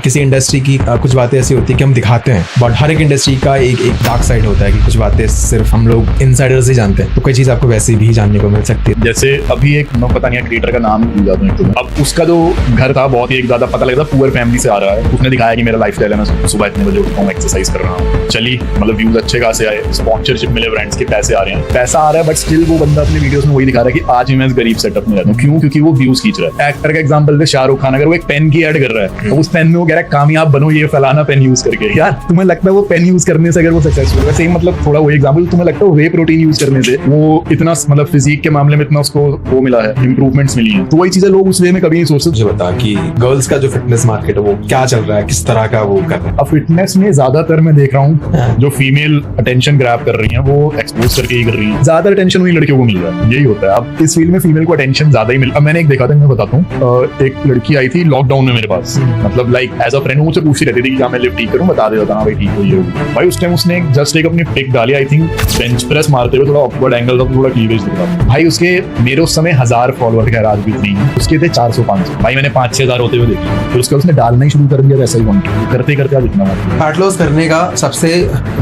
किसी इंडस्ट्री की कुछ बातें ऐसी होती है कि हम दिखाते हैं, बट हर एक इंडस्ट्री का एक डार्क साइड होता है कि कुछ बातें सिर्फ हम लोग इनसाइडर्स ही जानते हैं। तो कोई चीज़ आपको वैसे भी जानने को मिल सकती है। जैसे अभी एक मैं पता नहीं है क्रिएटर का नाम भूल जाता हूँ, तो अब उसका जो घर था बहुत ही एक ज्यादा पता लगता पुअर फैमिली से आ रहा है। उसने दिखाया कि मेरा लाइफस्टाइल है, मैं सुबह इतने बजे उठता हूँ, एक्सरसाइज कर रहा हूँ, चली मतलब व्यूज अच्छे खासे आए, स्पॉन्सरशिप मिले, ब्रांड्स के पैसे आ रहे हैं, पैसा आ रहा है, बट स्टिल वो बंदा अपने वीडियोस में वही दिखा रहा है कि आज भी मैं इस गरीब सेटअप में रहता हूँ। क्यों? क्योंकि वो व्यूज खींच रहा है। एक्टर का एग्जांपल है शाहरुख खान, अगर वो एक पेन की ऐड कर रहा है तो उस पेन में वो कह रहा है कामयाब बनो ये फलाना पेन यूज करके। यार तुम्हें लगता है वो पेन यूज करने से अगर वो सक्सेसफुल है, सेम मतलब थोड़ा वही एग्जांपल, तुम्हें लगता है वे प्रोटीन यूज करने से वो इतना मतलब फिजिक के मामले में इतना उसको वो मिला है, इंप्रूवमेंट्स मिली है। तो वही चीजें लोग उस वे में कभी नहीं सोचते। मुझे बता कि गर्ल्स का जो फिटनेस मार्केट है वो क्या चल रहा है, किस तरह का वो कर रहा है। अब फिटनेस में ज्यादातर मैं देख रहा हूँ जो फीमेल अटेंशन ग्रैब कर रही है वो एक्सपोज करके ही कर रही है। ज्यादा अटेंशन वही लड़कियों को मिल रहा है, यही होता है। अब इस फील्ड में फीमेल को अटेंशन ज्यादा ही मिल। अब मैंने एक देखा था, मैं बताता हूँ, एक लड़की आई थी लॉकडाउन में मेरे पास, मतलब लाइक एज अ फ्रेंड मुझसे पूछती रहती थी कि क्या मैं लिफ्ट ठीक करूँ, बता देता था भाई ठीक हुई है भाई। उस टाइम उसने जस्ट एक अपनी पिक डाली, आई थिंक बेंच प्रेस मारते हुए, थोड़ा ऑकवर्ड एंगल था, थोड़ा क्लीवेज दिख रहा था भाई। उसके मेरे उस समय 1000 फॉलोअर थे, आज भी नहीं, उसके थे 400-500 भाई। मैंने 5-6 हजार होते हुए देखे, फिर उसके उसने डालना ही शुरू कर दिया, वैसा ही करते करते आज इतना। फैट लॉस करने का सबसे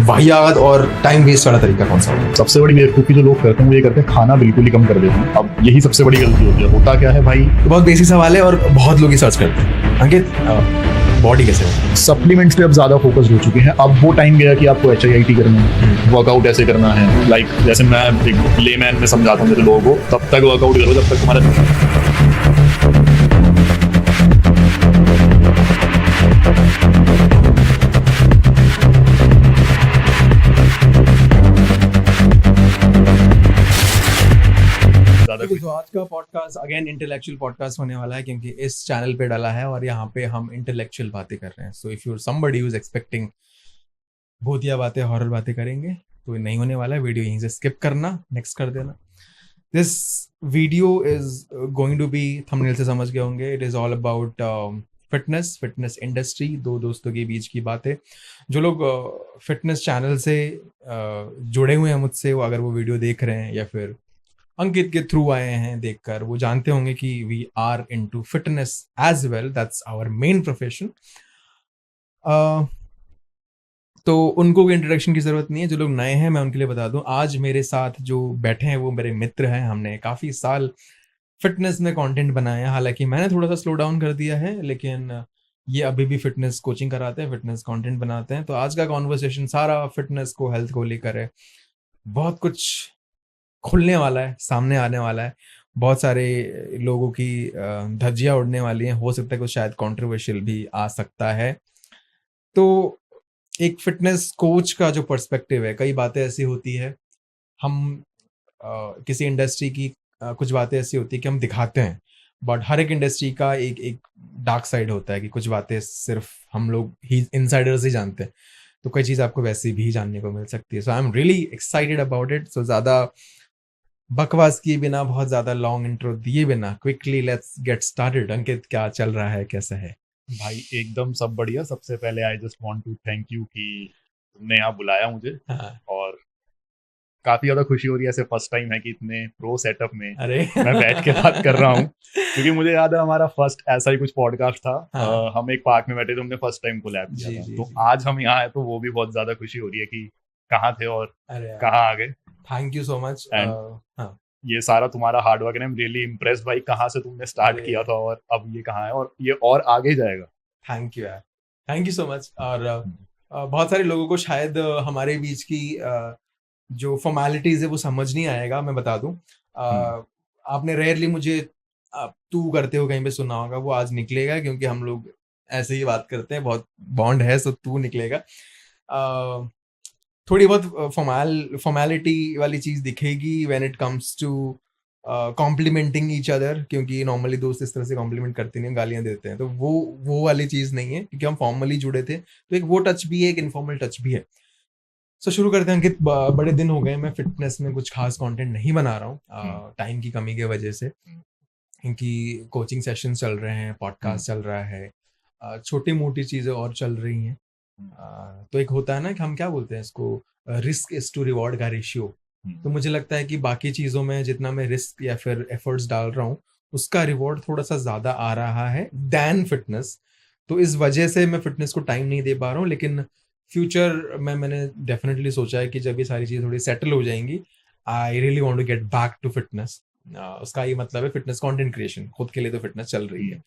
वाहियात और टाइम वेस्ट वाला तरीका कौन सा है? सबसे बड़ी बेवकूफी जो लोग करते हैं वो ये करते हैं खाना बिल्कुल ही कम कर देते हैं। अब यही सबसे बड़ी गलती होती है। होता क्या है भाई, तो बहुत बेसिक सवाल है और बहुत लोग ही सर्च करते हैं। अंकित, बॉडी कैसे है? सप्लीमेंट्स पे अब ज्यादा फोकस हो चुके हैं। अब वो टाइम गया कि आपको HIIT करना है, वर्कआउट ऐसे करना है। लाइक जैसे मैं एक लेमैन में समझाता हूँ जैसे लोगों को, तब तक वर्कआउट करो जब तक तुम्हारा तो आज का पॉडकास्ट अगेन इंटेलेक्चुअल पॉडकास्ट होने वाला है क्योंकि इस चैनल पे डाला है और यहाँ पे हम इंटेलेक्चुअल बातें कर रहे हैं। So if you are somebody who is expecting भूतिया बातें, हॉरर बातें करेंगे तो नहीं होने वाला है। वीडियो यहीं से स्किप करना, नेक्स्ट कर देना। This video is going to be, thumbnail से समझ गए होंगे, it is all about fitness industry, दो दोस्तों के बीच की बातें। जो लोग फिटनेस चैनल से जुड़े हुए हैं मुझसे, वो अगर वो वीडियो देख रहे हैं या फिर अंकित के थ्रू आए हैं देखकर, वो जानते होंगे कि we are into fitness as well, that's our main profession. तो उनको कोई इंट्रोडक्शन की जरूरत नहीं है। जो लोग नए हैं मैं उनके लिए बता दूं, आज मेरे साथ जो बैठे हैं वो मेरे मित्र हैं। हमने काफ़ी साल फिटनेस में कंटेंट बनाया है, हालांकि मैंने थोड़ा सा स्लो डाउन कर दिया है, लेकिन ये अभी भी फिटनेस कोचिंग कराते हैं, फिटनेस कंटेंट बनाते हैं। तो आज का कॉन्वर्सेशन सारा फिटनेस को, हेल्थ को लेकर है। बहुत कुछ खुलने वाला है, सामने आने वाला है। बहुत सारे लोगों की धज्जियां उड़ने वाली हैं। हो सकता है कुछ शायद कंट्रोवर्शियल भी आ सकता है। तो एक फिटनेस कोच का जो पर्सपेक्टिव है, कई बातें ऐसी होती है, हम किसी इंडस्ट्री की कुछ बातें ऐसी होती है कि हम दिखाते हैं, बट हर एक इंडस्ट्री का एक डार्क साइड होता है कि कुछ बातें सिर्फ हम लोग ही इनसाइडर्स ही जानते हैं। तो कोई चीज़ आपको वैसे भी जानने को मिल सकती है। So I am really excited about it. So ज़्यादा बकवास किए बिना, बहुत ज़्यादा लॉन्ग इंट्रो दिए बिना, क्विकली लेट्स गेट स्टार्टेड। अंकित, क्या चल रहा है, कैसा है? भाई एकदम सब बढ़िया। सबसे पहले I just want to thank you कि तुमने यहाँ बुलाया मुझे। हाँ। और काफी ज्यादा खुशी हो रही है, ऐसे फर्स्ट टाइम है कि इतने प्रो सेटअप में अरे मैं बैठ के बात कर रहा हूँ। क्योंकि मुझे याद है हमारा फर्स्ट ऐसा ही कुछ पॉडकास्ट था। हाँ। हम एक पार्क में बैठे थे, हमने फर्स्ट टाइम कोलैब किया जी था। जी तो जी। आज हम यहाँ आए तो वो भी बहुत ज्यादा खुशी हो रही है कि कहाँ थे और अरे कहाँ आ गए। Thank you so much. हाँ, ये सारा तुम्हारा हार्ड वर्क है, आई एम रियली इम्प्रेस्ड भाई, कहाँ से तुमने स्टार्ट अरे किया था और अब ये कहाँ है और ये और आगे जाएगा। थैंक यू यार, थैंक यू सो मच। और बहुत सारे लोगों को शायद हमारे बीच की जो फॉर्मेलिटीज है वो समझ नहीं आएगा। मैं बता दूं, आपने रेयरली मुझे तू करते हो कहीं पे सुना होगा, वो आज निकलेगा क्योंकि हम लोग ऐसे ही बात करते हैं, बहुत बॉन्ड है, सो तू निकलेगा। थोड़ी बहुत फॉर्मेलिटी वाली चीज दिखेगी when it comes to complimenting each other, क्योंकि नॉर्मली दोस्त इस तरह से कॉम्प्लीमेंट करते नहीं, गालियां देते हैं। तो वो वाली चीज नहीं है, क्योंकि हम फॉर्मली जुड़े थे। तो एक वो टच भी है, एक इनफॉर्मल टच भी है। सो शुरू करते हैं अंकित। बड़े दिन हो गए मैं फिटनेस में कुछ खास कंटेंट नहीं बना रहा हूँ, टाइम की कमी की वजह से, क्योंकि कोचिंग सेशन चल रहे हैं, पॉडकास्ट चल रहा है, छोटी मोटी चीज़ें और चल रही हैं। तो एक होता है ना कि हम क्या बोलते हैं इसको, रिस्क इज टू रिवॉर्ड का रेशियो। तो मुझे लगता है कि बाकी चीज़ों में जितना मैं रिस्क या फिर एफर्ट्स डाल रहा हूँ, उसका रिवॉर्ड थोड़ा सा ज़्यादा आ रहा है दैन फिटनेस। तो इस वजह से मैं फिटनेस को टाइम नहीं दे पा रहा हूँ, लेकिन फ्यूचर में मैंने डेफिनेटली सोचा है कि जब ये सारी चीज़ें थोड़ी सेटल हो जाएंगी, I really want to get back to fitness. उसका ये मतलब है फिटनेस कंटेंट क्रिएशन, खुद के लिए तो फिटनेस चल रही है।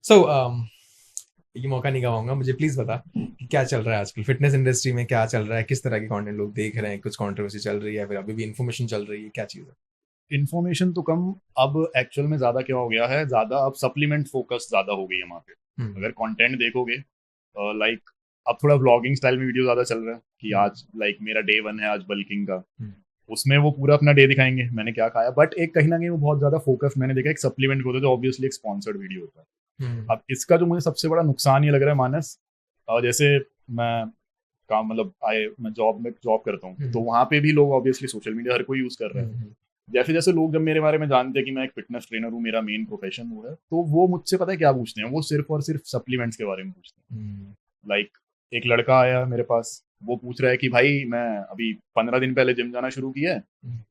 सो ये मौका नहीं गवाऊंगा, मुझे प्लीज बता कि क्या चल रहा है आजकल फिटनेस इंडस्ट्री में, क्या चल रहा है, किस तरह के कंटेंट लोग देख रहे हैं, कुछ कंट्रोवर्सी चल रही है, फिर अभी भी इन्फॉर्मेशन चल रही है, क्या चीज़ है? इन्फॉर्मेशन तो कम, अब एक्चुअल में ज्यादा क्या हो गया है, ज्यादा अब सप्लीमेंट फोकस ज्यादा हो गई है वहाँ पे। अगर कंटेंट देखोगे लाइक अब थोड़ा व्लॉगिंग स्टाइल में वीडियो ज्यादा चल रहा है कि आज लाइक मेरा डे 1 है आज बल्किंग का, उसमें वो पूरा अपना डे दिखाएंगे मैंने क्या खाया, बट एक कहीं ना कहीं वो बहुत ज्यादा फोकस मैंने देखा एक सप्लीमेंट को होता है जो ऑब्वियसली एक स्पॉन्सर्ड वीडियो होता है। अब इसका जो मुझे सबसे बड़ा नुकसान ये लग रहा है मानस, जैसे मैं काम मतलब मैं जॉब करता हूँ तो वहाँ पे भी लोग ऑब्वियसली सोशल मीडिया हर कोई यूज कर रहा है। जैसे जैसे लोग जब मेरे बारे में जानते हैं कि मैं एक फिटनेस ट्रेनर हूँ, मेरा मेन प्रोफेशन वो है, तो वो मुझसे पता है क्या पूछते हैं, वो सिर्फ और सिर्फ सप्लीमेंट्स के बारे में पूछते हैं। लाइक एक लड़का आया मेरे पास, वो पूछ रहा है कि भाई मैं अभी 15 दिन पहले जिम जाना शुरू किया है,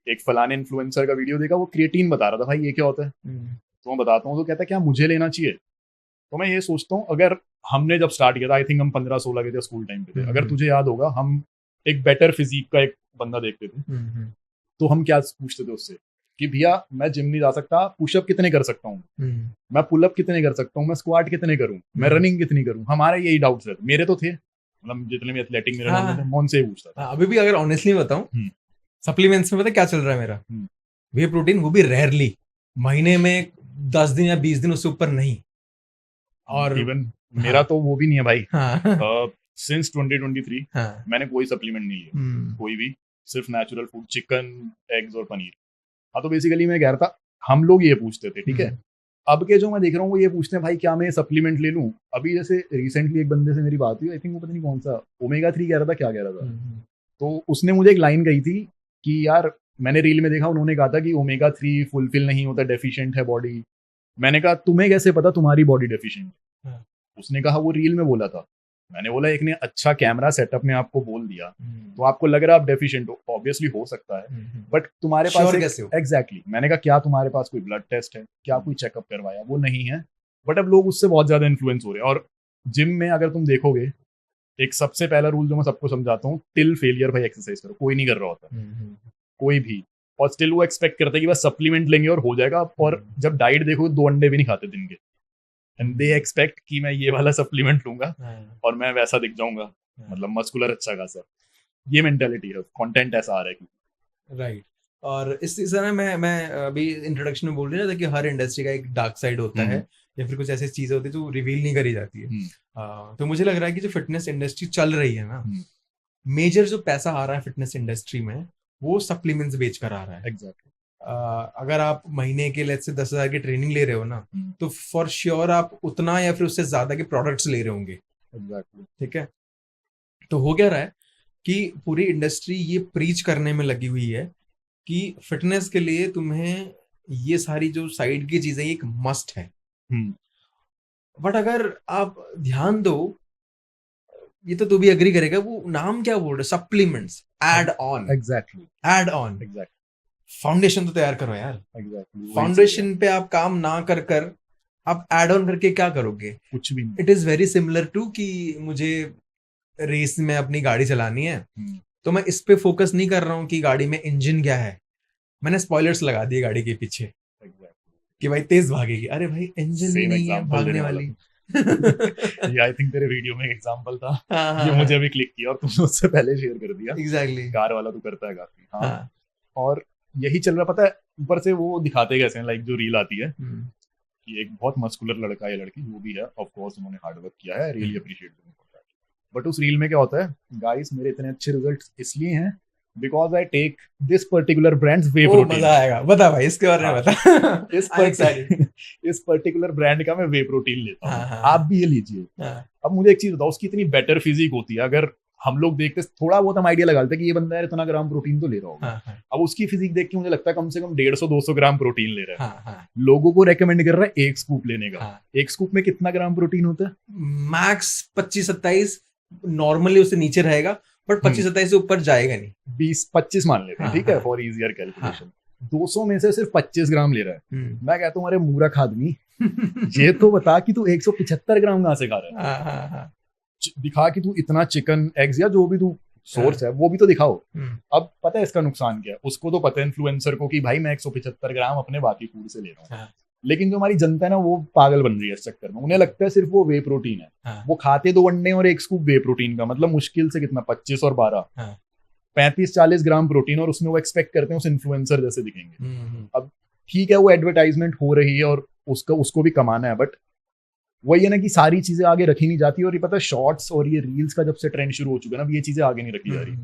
एक फलाने इन्फ्लुएंसर का वीडियो देखा, वो क्रिएटिन बता रहा था, भाई ये क्या होता है? तो मैं बताता हूँ, तो कहता है क्या मुझे लेना चाहिए? तो मैं ये सोचता हूँ अगर हमने जब स्टार्ट किया था, आई थिंक हम 15-16 के थे, स्कूल टाइम पे थे, अगर तुझे याद होगा हम एक बेटर फिजिक का एक बंदा देखते थे, तो हम क्या पूछते थे उससे कि भैया मैं जिम नहीं जा सकता, पुशअप कितने कर सकता हूँ, मैं पुलअप कितने कर सकता हूँ, मैं स्क्वाट कितने करूँ, मैं रनिंग कितनी करूँ, हमारे यही डाउट्स रहते। मेरे तो थे, मतलब जितने भी एथलेटिक मेरे थे मैं उनसे ही पूछता था। अभी भी अगर ऑनेस्टली बताऊं, सप्लीमेंट्स में पता क्या चल रहा है मेरा, वे प्रोटीन, वो भी रेयरली, महीने में 10 दिन या 20 दिन, उससे ऊपर नहीं। और इवन मेरा तो वो भी नहीं है भाई। सिंस 2023 मैंने कोई सप्लीमेंट नहीं लिया, कोई भी, सिर्फ नेचुरल फूड, चिकन, एग्स और पनीर। हाँ, तो बेसिकली मैं कह रहा था हम लोग ये पूछते थे, ठीक है। अब के जो मैं देख रहा हूँ वो ये पूछते हैं भाई क्या मैं सप्लीमेंट ले लूं। अभी जैसे रिसेंटली एक बंदे से मेरी बात हुई, आई थिंक वो पता नहीं कौन सा ओमेगा 3 कह रहा था, क्या कह रहा था, तो उसने मुझे एक लाइन कही थी कि यार मैंने रील में देखा, उन्होंने कहा था कि ओमेगा 3 फुलफिल नहीं होता, डेफिशिएंट है बॉडी। मैंने कहा तुम्हें कैसे पता तुम्हारी बॉडी डेफिशिएंट? उसने कहा वो रील में बोला था। मैंने बोला एक ने अच्छा कैमरा सेटअप में आपको बोल दिया तो आपको लग रहा है आप डेफिशिएंट हो, ऑब्वियसली हो सकता है, बट तुम्हारे पास एग्जैक्टली मैंने कहा क्या तुम्हारे पास कोई ब्लड टेस्ट है, क्या कोई चेकअप करवाया? वो नहीं है। बट अब लोग उससे बहुत ज्यादा इन्फ्लुएंस हो रहे हैं। और जिम में अगर तुम देखोगे, एक सबसे पहला रूल जो मैं सबको समझाता हूँ, टिल फेलियर भाई एक्सरसाइज करो। कोई नहीं कर रहा होता, कोई भी, और स्टिल वो एक्सपेक्ट करता है कि बस सप्लीमेंट लेंगे और हो जाएगा। और जब डाइट देखो 2 अंडे भी नहीं खाते दिन के, एंड दे एक्सपेक्ट कि मैं ये वाला सप्लीमेंट लूंगा और मैं वैसा दिख जाऊंगा, मतलब मस्कुलर अच्छा खासा। ये मेंटालिटी है, कंटेंट ऐसा आ रहा है। राइट। और इस तरह मैं अभी इंट्रोडक्शन में बोल रहा था कि हर इंडस्ट्री का एक डार्क साइड होता है, या फिर कुछ ऐसी चीजें होती है जो रिवील नहीं करी जाती है। तो मुझे लग रहा है कि जो फिटनेस इंडस्ट्री चल रही है ना, मेजर जो पैसा आ रहा है फिटनेस इंडस्ट्री में, वो सप्लीमेंट्स बेच कर आ रहा है। एग्जैक्टली। अगर आप महीने के लेट्स से 10,000 की ट्रेनिंग ले रहे हो ना, तो फॉर श्योर आप उतना या फिर उससे ज्यादा के प्रोडक्ट्स ले रहे होंगे। एग्जैक्टली। ठीक है। तो हो क्या रहा है कि पूरी इंडस्ट्री ये प्रीच करने में लगी हुई है कि फिटनेस के लिए तुम्हें ये सारी जो साइड की चीजें एक मस्ट है। बट अगर आप ध्यान दो, ये तो तू भी एग्री करेगा, वो नाम क्या बोल रहे, supplements, add on. Exactly, add on. Exactly. Foundation तो तैयार करो यार। एग्जैक्टली। फाउंडेशन पे आप काम ना कर कर आप एड ऑन करके क्या करोगे? कुछ भी नहीं। It is very similar to कि मुझे रेस में अपनी गाड़ी चलानी है, तो मैं इस पे फोकस नहीं कर रहा हूँ कि गाड़ी में इंजन क्या है, मैंने स्पॉयलर्स लगा दिए गाड़ी के पीछे कि भाई तेज भागेगी। अरे भाई इंजन ही नहीं है भागने वाली। ये आई थिंक तेरे वीडियो में एक एग्जांपल था, ये मुझे अभी क्लिक किया और तुमने उससे पहले शेयर कर दिया। एग्जैक्टली। कार वाला तो करता है काफी। हाँ। और यही चल रहा, पता है ऊपर से वो दिखाते कैसे हैं, लाइक जो रील आती है कि एक बहुत मस्कुलर लड़का या लड़की जो भी है, ऑफ कोर्स उन्होंने हार्ड वर्क किया है, really appreciate them for that. But उस रील में क्या होता है, गाइस मेरे इतने अच्छे रिजल्ट्स इसलिए हैं because I take this particular brands whey protein. मजा आएगा, बता भाई इसके बारे में बता। इस पर्टिकुलर ब्रांड का मैं वे प्रोटीन लेता हूँ, आप भी ये लीजिए। अब मुझे एक चीज बताओ, उसकी इतनी बेटर फिजिक होती है, अगर हम लोग देखते थोड़ा बहुत हम आइडिया लगाते कि ये बंदा यार इतना ग्राम प्रोटीन तो ले रहा होगा। अब उसकी फिजिक देख के मुझे लगता है कम से कम 150-200 ग्राम प्रोटीन ले रहा है। लोगों को रेकमेंड कर रहा है 1 स्कूप लेने का। 1 स्कूप में कितना ग्राम प्रोटीन होता है? मैक्स 25-27, नॉर्मली उससे नीचे रहेगा, बट 25-27 से ऊपर जाएगा नहीं। 20-25 मान लेते हैं, ठीक है, फॉर इजियर कैलकुलेशन। 200 में से सिर्फ 25 ग्राम ले रहा है। मैं कहता हूँ अरे मूर्ख आदमी, ये तो बता कि तू 175 ग्राम कहाँ से खा रहा है। हाँ हाँ हाँ। दिखा कि तू इतना चिकन एग्स या जो भी तू सोर्स है वो भी तो दिखाओ। अब पता है इसका नुकसान क्या है, उसको तो पता है इन्फ्लुएंसर को कि भाई मैं 175 ग्राम अपने बाकी फूड से ले रहा हूँ। हाँ। लेकिन जो हमारी जनता है ना वो पागल बन रही है इस चक्कर में, उन्हें लगता है सिर्फ वो वे प्रोटीन है। हाँ। वो खाते 2 अंडे और 1 स्कूप वे प्रोटीन का, मतलब मुश्किल से कितना 25 और 12 हाँ। 35-40 ग्राम प्रोटीन, और उसमें वो एक्सपेक्ट करते हैं उस इन्फ्लुएंसर जैसे दिखेंगे। अब ठीक है वो एडवर्टाइजमेंट हो रही है और उसको भी कमाना है, बट वही है ना कि सारी चीजें आगे रखी नहीं जाती। और ये पता है शॉर्ट्स और ये रील्स का जब से ट्रेंड शुरू हो चुका है ना, ये चीजें आगे नहीं रखी जा रही।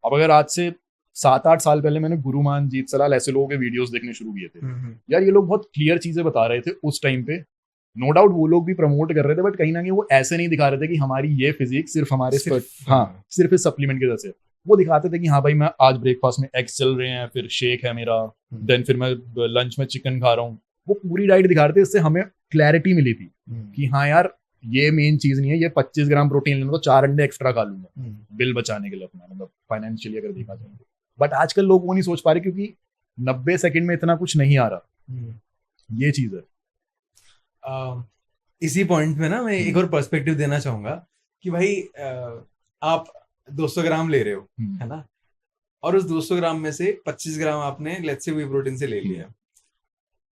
अब अगर आज से 7-8 साल पहले मैंने गुरुमान, जीत सलाल, ऐसे लोगों के वीडियोस देखने शुरू किए थे, यार ये लोग बहुत क्लियर चीजें बता रहे थे उस टाइम पे। नो डाउट वो लोग भी प्रमोट कर रहे थे, बट कहीं ना कहीं वो ऐसे नहीं दिखा रहे थे कि हमारी ये फिजिक सिर्फ हमारे सिर्फ इस सप्लीमेंट की वजह से। वो दिखाते थे कि हाँ भाई मैं आज ब्रेकफास्ट में एग्स चल रहे हैं, फिर शेक है मेरा, देन फिर मैं लंच में चिकन खा रहा हूँ। वो पूरी डाइट दिखा रहे थे, इससे हमें क्लैरिटी मिली थी कि हाँ यार ये मेन चीज नहीं है, ये 25 ग्राम प्रोटीन लेना तो 4 अंडे एक्स्ट्रा खा लूंगा बिल बचाने के लिए अपना, मतलब फाइनेंशियली अगर देखा जाए। बट आजकल लोग वो नहीं सोच पा रहे क्योंकि 90 सेकंड में इतना कुछ नहीं आ रहा। ये चीज है। इसी पॉइंट में ना मैं एक और पर्सपेक्टिव देना चाहूंगा कि भाई आप 200 ग्राम ले रहे हो, है ना, और उस 200 ग्राम में से 25 ग्राम आपने लेट्स से वे प्रोटीन से ले लिया,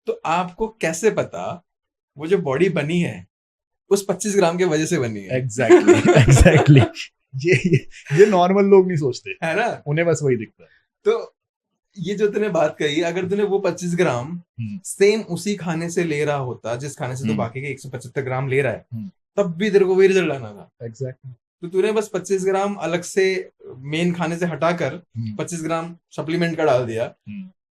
तो आपको कैसे पता वो जो बॉडी बनी है उस 25 ग्राम के वजह से बनी है? एग्जैक्टली ये नॉर्मल लोग नहीं सोचते, है ना, उन्हें बस वही दिखता है। तो ये जो तूने बात कही, अगर तूने वो 25 ग्राम सेम उसी खाने से ले रहा होता जिस खाने से तो बाकी के 175 ग्राम ले रहा है, तब भी तेरे को वही रिजल्ट आना था। एग्जैक्टली। तो तूने बस 25 ग्राम अलग से मेन खाने से हटाकर 25 ग्राम सप्लीमेंट का डाल दिया,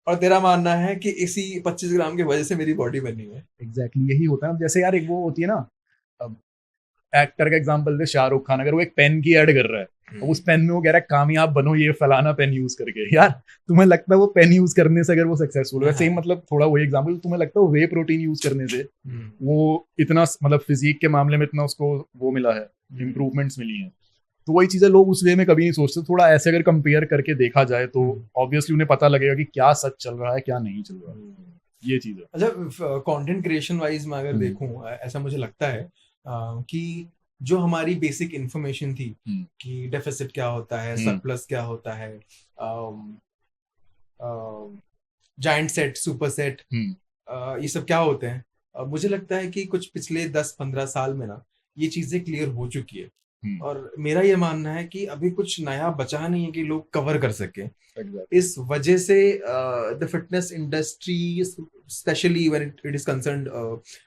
और तेरा मानना है कि इसी 25 ग्राम की वजह से मेरी बॉडी बनी है। एग्जैक्टली यही होता है। जैसे यार एक वो होती है ना, एक्टर का एग्जांपल दे, शाहरुख खान, अगर वो एक पेन की ऐड कर रहा है और उस पेन में वो कह रहा है कामयाब बनो ये फलाना पेन यूज करके, यार तुम्हें लगता है वो पेन यूज करने से अगर वो सक्सेसफुल है, सेम मतलब थोड़ा वही एग्जांपल, तुम्हें लगता है वे प्रोटीन यूज करने से वो इतना मतलब फिजिक के मामले में इतना उसको वो मिला है, इंप्रूवमेंट्स मिली हैं। तो वही चीजें लोग उस वे में कभी नहीं सोचते। थोड़ा ऐसे अगर कंपेयर करके देखा जाए तो ऑब्वियसली उन्हें पता लगेगा कि क्या सच चल रहा है क्या नहीं चल रहा है। ये चीज है। अच्छा, कंटेंट क्रिएशन वाइज में अगर देखूं, ऐसा मुझे लगता है कि जो हमारी बेसिक इंफॉर्मेशन थी कि डेफिसिट क्या होता है, सरप्लस क्या होता है, जायंट सेट, सुपर सेट, ये सब क्या होते हैं, मुझे लगता है कि कुछ पिछले 10-15 साल में ना ये चीजें क्लियर हो चुकी है। और मेरा ये मानना है कि अभी कुछ नया बचा नहीं है कि लोग कवर कर सके। इस वजह से the fitness industry, specially when it is concerned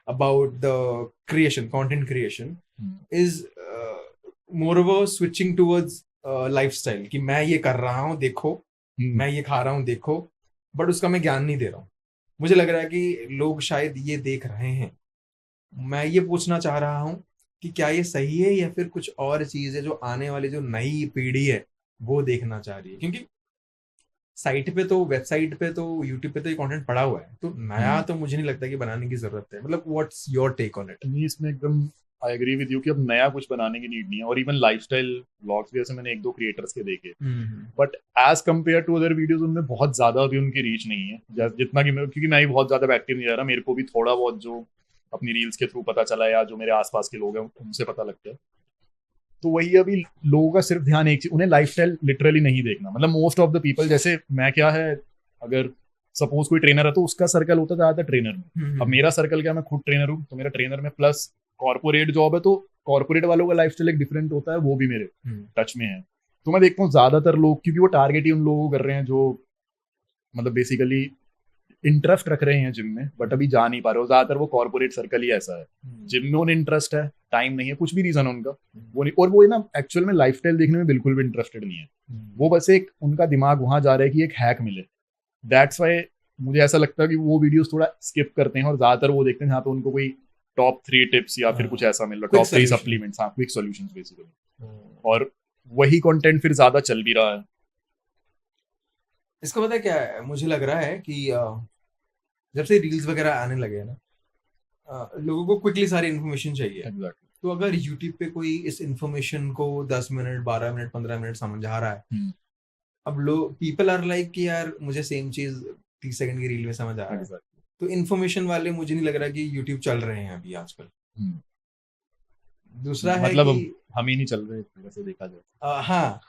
about the creation, content creation, is more of a switching towards lifestyle, कि मैं ये कर रहा हूँ देखो, मैं ये खा रहा हूँ देखो, बट उसका मैं ज्ञान नहीं दे रहा हूँ। मुझे लग रहा है कि लोग शायद ये देख रहे हैं। मैं ये पूछना चाह रहा हूँ कि क्या ये सही है या फिर कुछ और चीज है जो आने वाली जो नई पीढ़ी है वो देखना चाह रही है? क्योंकि साइट पे तो, वेबसाइट पे तो, यूट्यूब पे तो ये कंटेंट पड़ा हुआ है, तो नया तो मुझे नहीं लगता कि बनाने की जरूरत है। मतलब what's your take on it? इसमें एकदम आई एग्री विद यू कि अब नया कुछ बनाने की नीड नहीं है। और इवन लाइफस्टाइल व्लॉग्स भी ऐसे मैंने 1-2 क्रिएटर्स के देखे, but as compare to other videos उनमें बहुत ज्यादा अभी उनकी रीच नहीं है जितना कि क्योंकि मैं भी बहुत ज्यादा एक्टिव नहीं रह रहा, मेरे को भी थोड़ा बहुत जो अपनी रील्स के थ्रू पता चला या जो मेरे आसपास के लोग हैं उनसे पता लगता है। तो वही अभी लोगों का सिर्फ ध्यान एक चीज, उन्हें लाइफस्टाइल लिटरली नहीं देखना। मतलब मोस्ट ऑफ द पीपल, जैसे मैं क्या है, अगर सपोज कोई ट्रेनर है तो उसका सर्कल होता है ज्यादातर ट्रेनर में। अब मेरा सर्कल क्या, मैं खुद ट्रेनर हूँ, तो मेरा ट्रेनर में प्लस कॉर्पोरेट जॉब है, तो कॉर्पोरेट वालों का लाइफस्टाइल एक डिफरेंट होता है, वो भी मेरे टच में है। तो मैं देखता हूँ ज्यादातर लोग, क्योंकि वो टारगेट ही उन लोगों को कर रहे हैं जो मतलब बेसिकली इंटरेस्ट रख रहे हैं जिम में, बट अभी जा नहीं पा रहे हो। ज्यादातर वो कॉर्पोरेट सर्कल ही ऐसा है, जिम में उन्हें इंटरेस्ट है, टाइम नहीं है, कुछ भी रीजन है उनका, वो नहीं। और वो ना एक्चुअल में लाइफस्टाइल देखने में बिल्कुल भी इंटरेस्टेड नहीं है। वो बस एक उनका दिमाग वहां जा रहा है कि एक हैक मिले। दैट्स वाई मुझे ऐसा लगता है कि वो वीडियोस थोड़ा स्किप करते हैं और ज्यादातर वो देखते हैं जहाँ पे उनको कोई टॉप 3 टिप्स या फिर कुछ ऐसा मिल रहा है, टॉप 3 सप्लीमेंट्स, हाँ, क्विक सॉल्यूशंस बेसिकली। और वही कंटेंट फिर ज्यादा चल भी रहा है। इसका पता क्या है, मुझे लग रहा है कि जब से रील्स वगैरह आने लगे ना, लोगों को क्विकली सारी इन्फॉर्मेशन चाहिए। Exactly. तो अगर यूट्यूब पे कोई इस इन्फॉर्मेशन को 10 मिनट, 12 मिनट, 15 मिनट समझा रहा है, अब लोग, पीपल आर लाइक कि यार मुझे सेम चीज 30 सेकंड की रील में समझ आ रहा है, तो इन्फॉर्मेशन वाले मुझे नहीं लग रहा कि यूट्यूब चल रहे हैं अभी आजकल। दूसरा है मतलब कि हम ही नहीं चल रहे वैसे देखा जाए। हाँ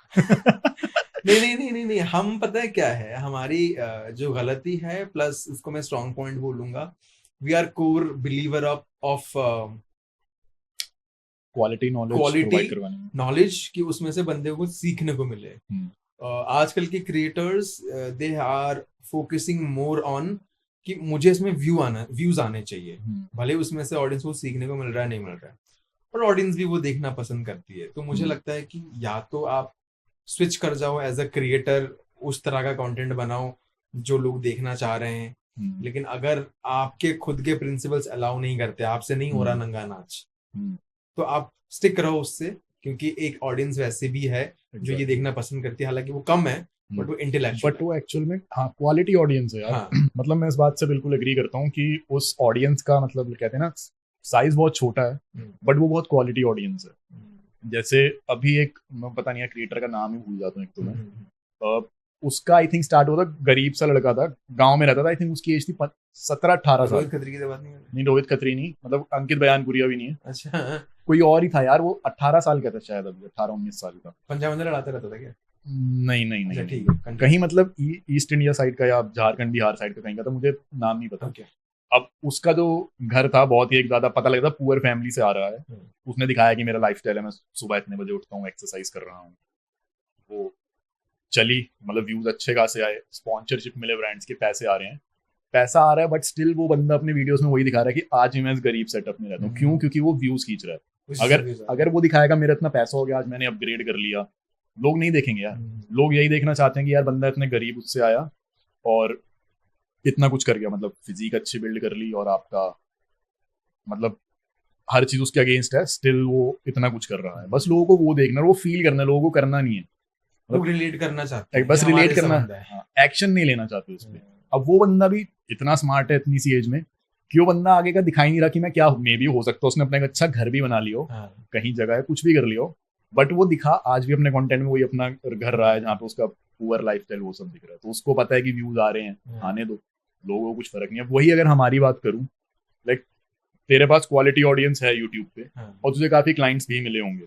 नहीं, हम पता है क्या है हमारी जो गलती है, प्लस उसको मैं स्ट्रॉन्ग पॉइंट बोलूंगा, we are core believer of quality knowledge quality provide करवाने में। नॉलेज कि उसमें से बंदे को सीखने को मिले। आजकल के creators they are focusing more on कि मुझे इसमें व्यूज आने चाहिए, भले उसमें से ऑडियंस को सीखने को मिल रहा है नहीं मिल रहा है, पर ऑडियंस भी वो देखना पसंद करती है। तो मुझे लगता है कि या तो आप स्विच कर जाओ एज अ क्रिएटर, उस तरह का कंटेंट बनाओ जो लोग देखना चाह रहे हैं, लेकिन अगर आपके खुद के प्रिंसिपल्स अलाउ नहीं करते, आपसे नहीं हो रहा नंगा नाच, तो आप स्टिक रहो उससे, क्योंकि एक ऑडियंस वैसे भी है जो ये देखना पसंद करती है, हालांकि वो कम है बट वो इंटेलेक्चुअल, बट वो एक्चुअल में हाँ क्वालिटी ऑडियंस है यार। हाँ। मतलब मैं इस बात से बिल्कुल एग्री करता हूँ कि उस ऑडियंस का मतलब कहते हैं ना साइज बहुत छोटा है बट वो बहुत क्वालिटी ऑडियंस है। जैसे अभी एक मैं पता नहीं है क्रिएटर का नाम ही भूल जाता हूँ एक तो मैं उसका आई थिंक स्टार्ट हुआ था, गरीब सा लड़का था, गांव में रहता था, आई थिंक उसकी एज थी 17-18 साल। रोहित खत्री की तो बात नहीं रोहित खत्री नहीं, मतलब अंकित बयानपुरिया भी नहीं है। अच्छा, कोई और ही था यार, वो 18 साल का था शायद, अभी 18-19 साल का। पंजाब में लड़ाता रहता था क्या? नहीं ठीक है, कहीं मतलब ईस्ट इंडिया साइड का या झारखंड बिहार साइड का कहीं का था, मुझे नाम नहीं पता। अब उसका जो घर था बहुत ही एक ज्यादा पता लगता पुअर फैमिली से आ रहा है। उसने दिखाया कि मेरा लाइफस्टाइल है, मैं सुबह इतने बजे उठता हूँ, एक्सरसाइज कर रहा हूँ। वो चली, मतलब व्यूज अच्छे खासे आए, स्पॉन्सरशिप मिले, ब्रांड्स के पैसे आ रहे हैं, पैसा आ रहा है, बट स्टिल वो बंदा अपने वीडियोस में वही दिखा रहा है कि आज भी मैं इस गरीब सेटअप में रहता हूँ। क्यों? क्योंकि वो व्यूज खींच रहा है। अगर वो दिखाएगा मेरा इतना पैसा हो गया, आज मैंने अपग्रेड कर लिया, लोग नहीं देखेंगे यार। लोग यही देखना चाहते हैं कि यार बंदा इतने गरीब उससे आया और इतना कुछ कर गया, मतलब फिजिक अच्छी बिल्ड कर ली और आपका मतलब हर चीज उसके अगेंस्ट है, स्टिल वो इतना कुछ कर रहा है। बस लोगों को वो देखना है, वो फील करना है, लोगों को करना नहीं है, लोग रिलेट करना चाहते हैं, बस रिलेट करना है, एक्शन नहीं लेना चाहते उस पर। अब वो बंदा भी इतना स्मार्ट है इतनी सी एज में कि वो बंदा आगे का दिखाई नहीं रहा कि मैं क्या, मे भी हो सकता है उसने अपना एक अच्छा घर भी बना लियो, कहीं जगह है कुछ भी कर लियो, बट वो दिखा आज भी अपने कंटेंट में वही अपना घर रहा है जहाँ पे उसका पुअर लाइफस्टाइल वो सब दिख रहा है। तो उसको पता है कि व्यूज आ रहे हैं, आने दो, लोगों को कुछ फर्क नहीं है। वही अगर हमारी बात करूं, लाइक तेरे पास क्वालिटी ऑडियंस है यूट्यूब पे और तुझे काफी क्लाइंट्स भी मिले होंगे,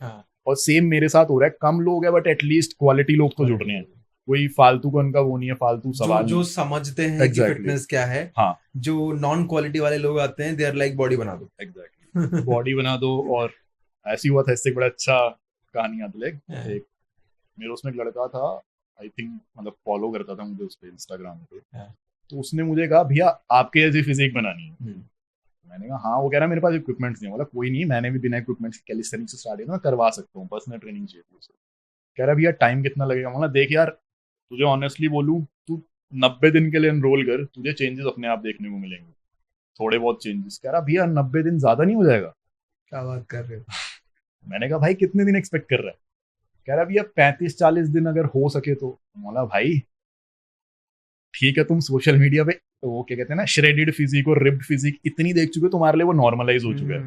और सेम मेरे साथ हो रहा है, कम लोग है बट एटलीस्ट क्वालिटी लोग तो जुड़ रहे हैं, कोई फालतू का उनका वो नहीं है, फालतू सवाल जो समझते हैं कि फिटनेस क्या है। हाँ, जो नॉन क्वालिटी वाले लोग आते हैं, दे आर लाइक बॉडी बना दो, एग्जैक्टली बॉडी बना दो। और ऐसी हुआ था, इससे बड़ा अच्छा कहानी याद है, एक मेरे उसमें एक लड़का था, आई थिंक मतलब फॉलो करता था मुझे उस पे इंस्टाग्राम पे, तो उसने मुझे कहा भैया आपके जैसी फिजिक बनानी है। मैंने कहा हाँ। वो कह रहा मेरे पास इक्विपमेंट्स नहीं है। बोला कोई नहीं, मैंने भी बिना इक्विपमेंट्स के कैलिस्थेनिक्स से स्टार्ट किया, मैं करवा सकता हूँ, पर्सनल ट्रेनिंग चाहिए उसे। कह रहा भैया टाइम कितना लगेगा? बोला देख यार तुझे ऑनेस्टली बोलूं, तू 90 दिन के लिए एनरोल कर, तुझे चेंजेस अपने आप देखने को मिलेंगे, थोड़े बहुत चेंजेस। कह रहा भैया 90 दिन ज्यादा नहीं हो जाएगा? क्या बात कर रहे हो? मैंने कहा भाई कितने दिन एक्सपेक्ट कर रहा है? कह रहा भैया 35-40 दिन अगर हो सके तो। बोला भाई ठीक है, तुम सोशल मीडिया पे वो क्या कहते हैं ना, श्रेडेड फिजिक और रिप्ड फिजिक इतनी देख चुके हो, तुम्हारे लिए वो नॉर्मलाइज हो चुका है।